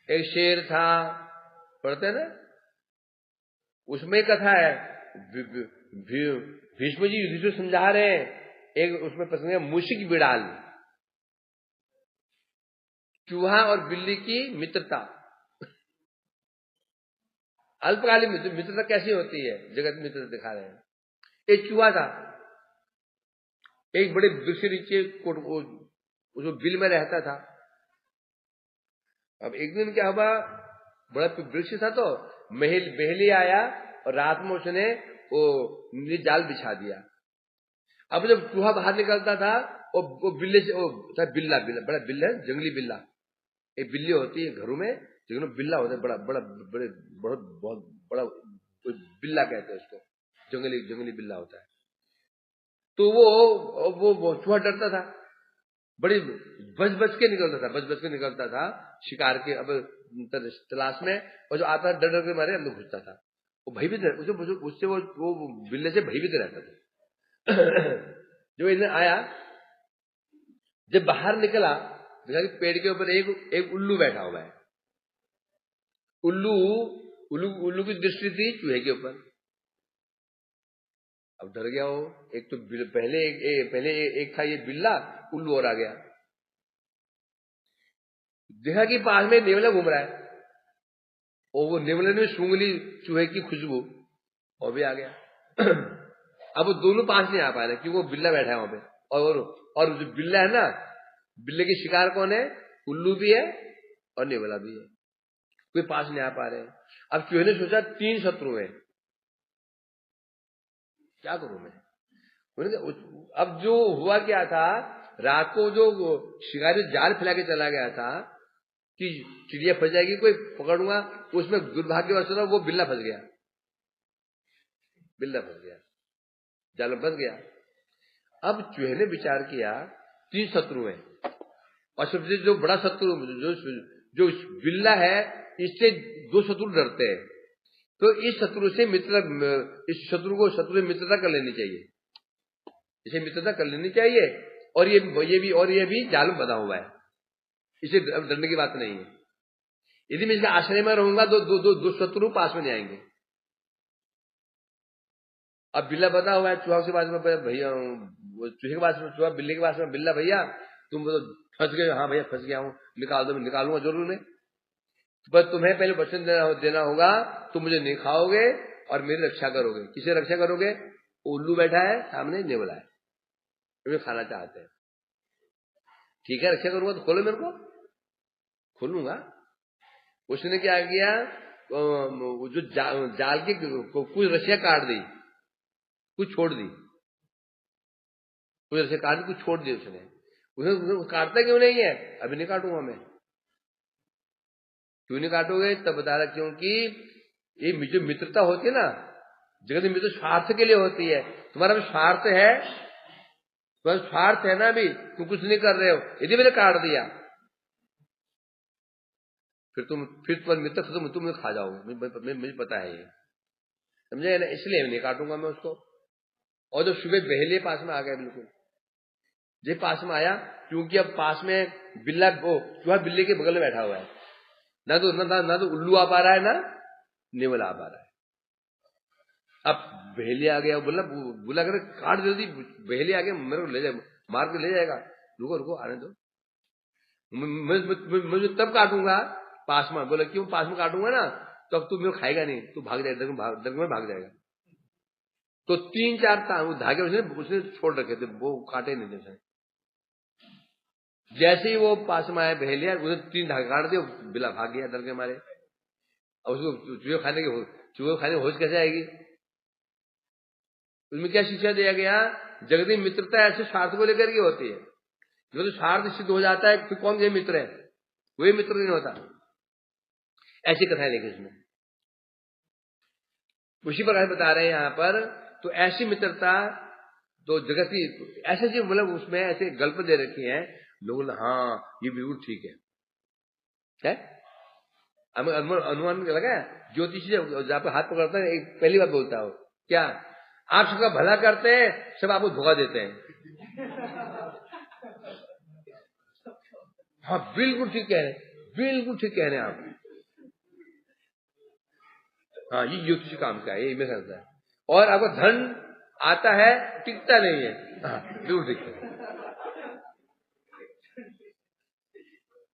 एक शेर था, पढ़ते हैं ना, उसमें कथा है। भीष्म जी युधिष्ठिर को समझा रहे हैं, एक उसमें प्रसंग है मूषिक बिड़ाल, चूहा और बिल्ली की मित्रता, अल्पकालिक मित्रता कैसी होती है, जगत मित्रता दिखा रहे हैं। एक चूहा था, एक बड़े वृक्ष नीचे उसको बिल में रहता था। अब एक दिन क्या हुआ, बड़ा वृक्ष था तो बहेली आया और रात में उसने वो जाल बिछा दिया। अब जब चूहा बाहर निकलता था, वो बिल्ले से, वो था बिल्ला बड़ा बिल्ला, जंगली बिल्ला, एक बिल्ली होती है घरों में, जंगलों में बिल्ला होता है, बहुत बड़ा बिल्ला कहते हैं उसको, जंगली बिल्ला होता है। तो वो चूहा डरता था, बड़ी बच के निकलता था शिकार के अब तलाश में, और जो आता डर के मारे अंदर घुसता था, वो भयभीत, उससे वो बिल्ले से भयभीत रहता था। जो इन्हें आया, जब बाहर निकला देखा कि पेड़ के ऊपर एक उल्लू बैठा हुआ है। उल्लू की दृष्टि थी चूहे के ऊपर। अब डर गया वो। एक तो पहले एक था ये बिल्ला, उल्लू और आ गया। देखा कि पास में नेवला घूम रहा है और वो नेवले ने सूंघ ली चूहे की खुशबू और भी आ गया। अब वो दोनों पास नहीं आ पा रहे क्योंकि वो बिल्ला बैठा है वहां पे। और जो बिल्ला है ना, बिल्ले की शिकार कौन है? उल्लू भी है और नेवला भी है। कोई पास नहीं आ पा रहे। अब चूहे ने सोचा 3 शत्रु हैं, क्या करूं मैं? अब जो हुआ क्या था, रात को जो शिकारी जाल फैला के चला गया था कि चिड़िया फंस जाएगी, कोई पकड़ूंगा, उसमें दुर्भाग्यवश वो बिल्ला फंस गया। जाल में फंस गया। अब चूहे ने विचार किया 3 शत्रु हैं और सबसे जो बड़ा शत्रु जो बिल्ला है, इससे 2 शत्रु डरते हैं। तो इस शत्रु से शत्रु से मित्रता कर लेनी चाहिए, इसे मित्रता कर लेनी चाहिए। और ये भी जाल में बंधा हुआ है, इसे डरने की बात नहीं है। यदि मैं इसके आश्रय में रहूंगा तो दो शत्रु पास में नहीं आएंगे। अब बिल्ला बंधा हुआ है चूहा के पास में, भैया चूहे के पास में चूहा, बिल्ली के पास में बिल्ला, भैया तुम तो फंस गए। हाँ भैया फंस गया हूं, निकाल दो। मैं निकालूंगा जरूर नहीं, पर तुम्हें पहले वचन देना होगा, तुम मुझे नहीं खाओगे और मेरी रक्षा करोगे। किसे रक्षा करोगे? उल्लू बैठा है सामने, नेवला है, मुझे खाना चाहते हैं। ठीक है, रक्षा करूंगा तो खोलो मेरे को। खोलूंगा। उसने क्या किया, जो जाल की कुछ रस्सियां काट दी, कुछ छोड़ दी, कुछ रस्सियां काट दी, कुछ छोड़ दी। उसने काटता क्यों नहीं है? अभी नहीं काटूंगा मैं। क्यों नहीं काटोगे? तब बता रहा, क्योंकि ये जो मित्रता होती है ना, जगत में मित्र स्वार्थ के लिए होती है। तुम्हारा भी स्वार्थ है, तुम्हारा स्वार्थ है ना, अभी तुम कुछ नहीं कर रहे हो। यदि मैंने काट दिया फिर तुम्हारा मित्र खत्म, तुम खा जाओगे, मुझे पता है ये, समझे ना? इसलिए नहीं काटूंगा मैं उसको। और जब सुबह बहेलिए पास में आ गया, बिल्कुल जे पास में आया, क्योंकि अब पास में बिल्ला चूहा बिल्ली के बगल में बैठा हुआ है, ना तो उल्लू आ पा रहा है, ना नेवला आ पा रहा है। अब बहेली आ गया, बोला कर काट जल्दी, बहेली आ गया, मेरे को ले जाए, मार के ले जाएगा। रुको आने दो, मुझे तब काटूंगा पास में। बोला क्यों पास में काटूंगा ना, तो अब तू मेरे खाएगा नहीं, तू भाग जाएगा, दंग में भाग जाएगा। तो 3-4 धागे उसने छोड़ रखे थे, वो काटे नहीं थे। जैसे ही वो पास में आया बहेलिया, उसने 3 धागे काट दिए, बिला भाग गया डर के मारे। अब उसको चूहे खाने की होश कैसे आएगी? उसमें क्या शिक्षा दिया गया? जगती मित्रता ऐसे स्वार्थ को लेकर के होती है। जो तो स्वार्थ सिद्ध हो जाता है, फिर कौन ये मित्र है? वही मित्र नहीं होता। ऐसी कथाएं लिखी इसमें, उसी प्रकार बता रहे हैं यहाँ पर। तो ऐसी मित्रता तो जगती ऐसे जो मतलब उसमें ऐसे गल्प दे रखी है, लोग हाँ ये बिल्कुल ठीक है? अनुमान लगा, ज्योतिषी जहाँ पे हाथ पकड़ता है, एक पहली बात बोलता हो क्या? आप सबका भला करते हैं, सब आपको धोखा देते हैं। हाँ बिल्कुल ठीक कह रहे हैं, बिल्कुल ठीक कह रहे हैं आप। हाँ ये ज्योतिषी काम का है, ये मैं समझता है। और आपको धन आता है, टिकता नहीं है। हाँ बिल्कुल ठीक है।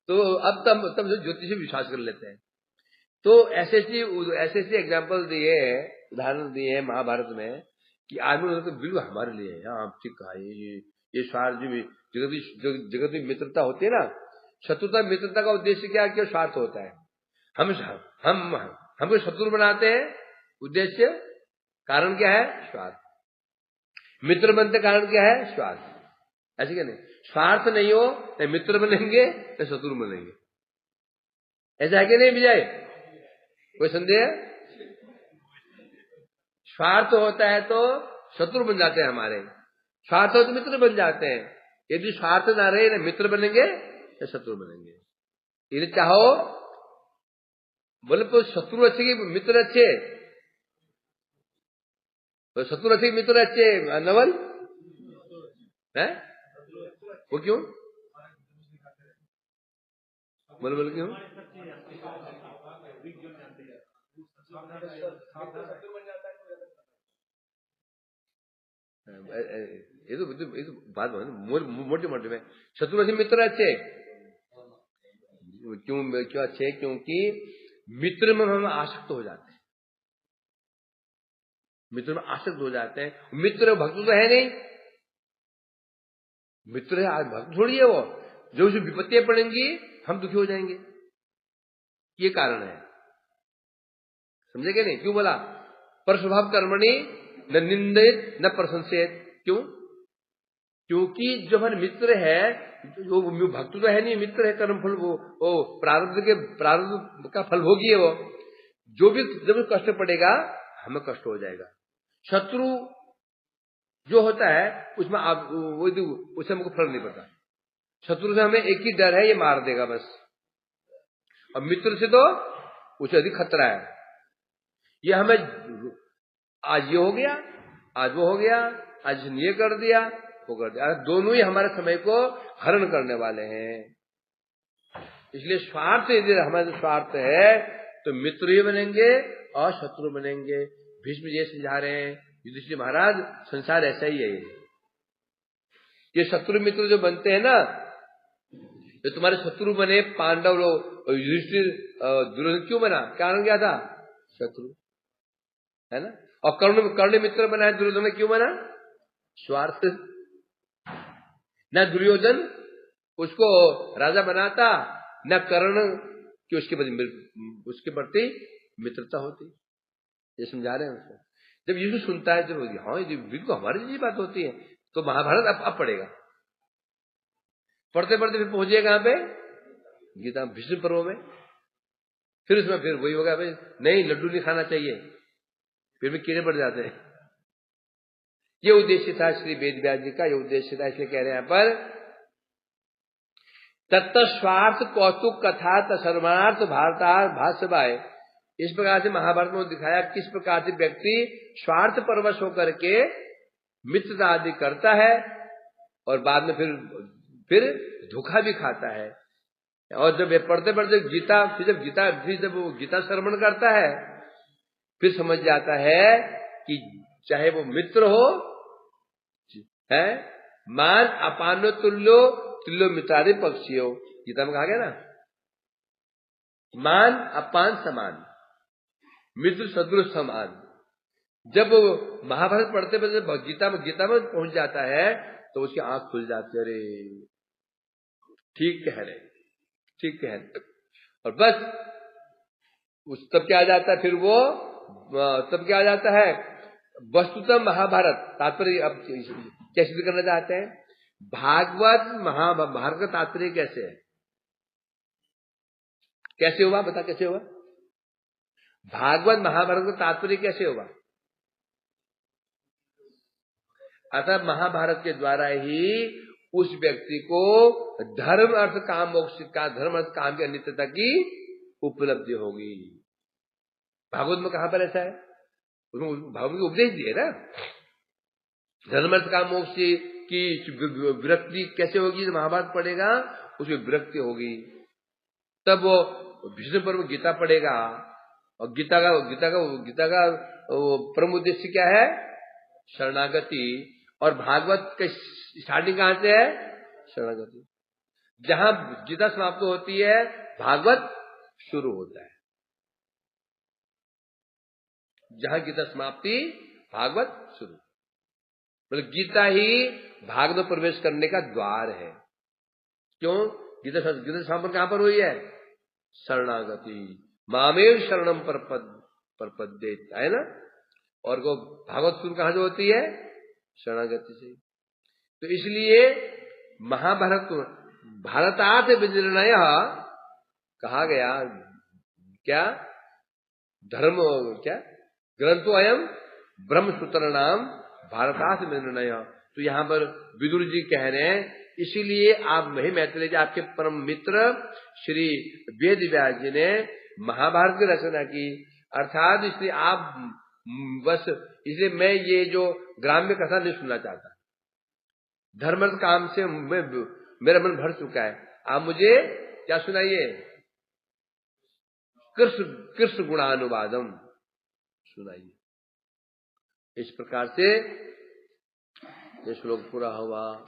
तो अब तब ज्योतिषी विश्वास कर लेते हैं। तो ऐसे एग्जाम्पल दिए हैं, उदाहरण दिए हैं महाभारत में कि आदमी तो बिल्कुल हमारे लिए है। हाँ ठीक कहा, ये स्वार्थ जगत में मित्रता होती है ना, शत्रुता मित्रता का उद्देश्य क्या स्वार्थ होता है। हमको शत्रु बनाते हैं, उद्देश्य कारण क्या है? स्वार्थ। मित्र बनते कारण क्या है? स्वार्थ। ऐसे क्या नहीं, स्वार्थ नहीं हो तो मित्र बनेंगे तो शत्रु बनेंगे। ऐसा है कि नहीं विजय? कोई संदेह? स्वार्थ होता है तो शत्रु बन जाते हैं हमारे, स्वार्थ हो तो मित्र बन जाते हैं। यदि स्वार्थ ना रहे ना मित्र बनेंगे या शत्रु बनेंगे। यदि चाहो बोले तो शत्रु अच्छे कि मित्र अच्छे? तो शत्रु अच्छे मित्र अच्छे? नवल है वो क्यों? बोल बोल क्यों? ये तो बात मोटे मोटे में शत्रु से मित्र अच्छे क्यों अच्छे? क्योंकि मित्र में हम आसक्त हो जाते हैं, मित्र में आसक्त हो जाते हैं। मित्र भक्त तो है नहीं, मित्र है आज भक्त थोड़ी है वो। जो विपत्तियां पड़ेंगी हम दुखी हो जाएंगे, ये कारण है। समझे क्या नहीं? क्यों बोला पर स्वभाव कर्मणि न निंदित न प्रशंसित? क्यों? क्योंकि जो हमारे मित्र है, जो भक्त तो है नहीं, मित्र है, कर्म फल वो प्रारब्ध का फल भोगी है वो। जो भी जब कष्ट पड़ेगा हमें कष्ट हो जाएगा। शत्रु जो होता है उसमें आप उससे हमको फर्क नहीं पड़ता। शत्रु से हमें एक ही डर है, ये मार देगा बस। अब मित्र से तो उसे अधिक खतरा है। ये हमें आज ये हो गया, आज वो हो गया, आज ये कर दिया, वो कर दिया। दोनों ही हमारे समय को हरण करने वाले हैं। इसलिए स्वार्थ, यदि हमारे स्वार्थ है तो मित्र ही बनेंगे और शत्रु बनेंगे। भीष्म जी समझा रहे हैं युधिष्ठिर महाराज, संसार ऐसा ही है। ये शत्रु मित्र जो बनते हैं ना, जो तुम्हारे शत्रु बने पांडव लोग, युधिष्ठिर दुर्योधन क्यों बना? कारण क्या था? शत्रु है ना। और कर्ण मित्र बना, दुर्योधन क्यों बना? स्वार्थ। न दुर्योधन उसको राजा बनाता, न कर्ण कि उसके प्रति मित्रता होती। ये समझा रहे हैं उसको। जब यीशु सुनता है, जब हाँ ये बिल्कुल हमारी जी बात होती है, तो महाभारत अब पढ़ेगा। पढ़ते पढ़ते फिर पहुंचे कहां पे? गीता भीष्म पर्व में। फिर उसमें फिर वही होगा, भाई नहीं लड्डू नहीं खाना चाहिए, फिर भी कीड़े पड़ जाते हैं। ये उद्देश्य था श्री वेद व्यास जी का, ये उद्देश्य था। इसलिए कह रहे हैं पर तत्स्वार्थ कौतुक कथा तर्मार्थ भारतार्थ भाष्यवाय। इस प्रकार से महाभारत में दिखाया किस प्रकार से व्यक्ति स्वार्थ परवश होकर के मित्रता आदि करता है और बाद में फिर धोखा भी खाता है। और जब पढ़ते पढ़ते गीता, जब वो गीता श्रवण करता है, फिर समझ जाता है कि चाहे वो मित्र हो है, मान अपानो तुल्यो तुल्यो मित्रादि पक्षियो। गीता में कहा गया ना, मान अपान समान, मित्र शत्रु समान। जब महाभारत पढ़ते पढ़ते गीता में पहुंच जाता है तो उसकी आंख खुल जाती है, अरे ठीक कह रहे, ठीक कह रहे। और बस तब क्या आ जाता है, फिर वो तब क्या आ जाता है, वस्तुतः महाभारत तात्पर्य। अब क्या सिद्ध करना चाहते हैं? भागवत महाभारत का तात्पर्य कैसे है? कैसे हुआ? बता कैसे हुआ? भागवत महाभारत का तात्पर्य कैसे हुआ? अतः महाभारत के द्वारा ही उस व्यक्ति को धर्म अर्थ काम मोक्ष का, धर्म अर्थ काम की अनित्यता की उपलब्धि होगी। भागवत में कहां पर ऐसा है? उसमें भागवत को उपदेश दिए ना, धर्म अर्थ काम मोक्ष की विरक्ति कैसे होगी? जब महाभारत पढ़ेगा उसकी विरक्ति होगी। तब वो भीष्म पर्व गीता पढ़ेगा, और गीता का परम उद्देश्य क्या है? शरणागति। और भागवत का स्टार्टिंग कहां से है? शरणागति। जहां गीता समाप्त होती है भागवत शुरू होता है। जहां गीता समाप्ति भागवत शुरू, मतलब गीता ही भागवत में प्रवेश करने का द्वार है। क्यों? गीता समापन कहां पर हुई है? शरणागति। मामेव शरणम परपद्येत, है ना। और वो भागवत शुरू कहां से होती है? शरणागति से। तो इसलिए महाभारत भारतार्थ विनिर्णय कहा गया। क्या धर्म, क्या ग्रंथो अयम ब्रह्मसूत्र नाम भारतार्थ विनिर्णय। तो यहां पर विदुर जी कह रहे हैं, इसीलिए आप वही मैत्रेय जी आपके परम मित्र श्री वेद व्यास जी ने महाभारत की रचना की। अर्थात इसलिए आप बस, इसलिए मैं ये जो ग्राम्य कथा नहीं सुनना चाहता। धर्म काम से मेरा मन भर चुका है। आप मुझे क्या सुनाइए? कृष्ण कृष्ण गुणानुवादम सुनाइए। इस प्रकार से ये श्लोक पूरा हुआ।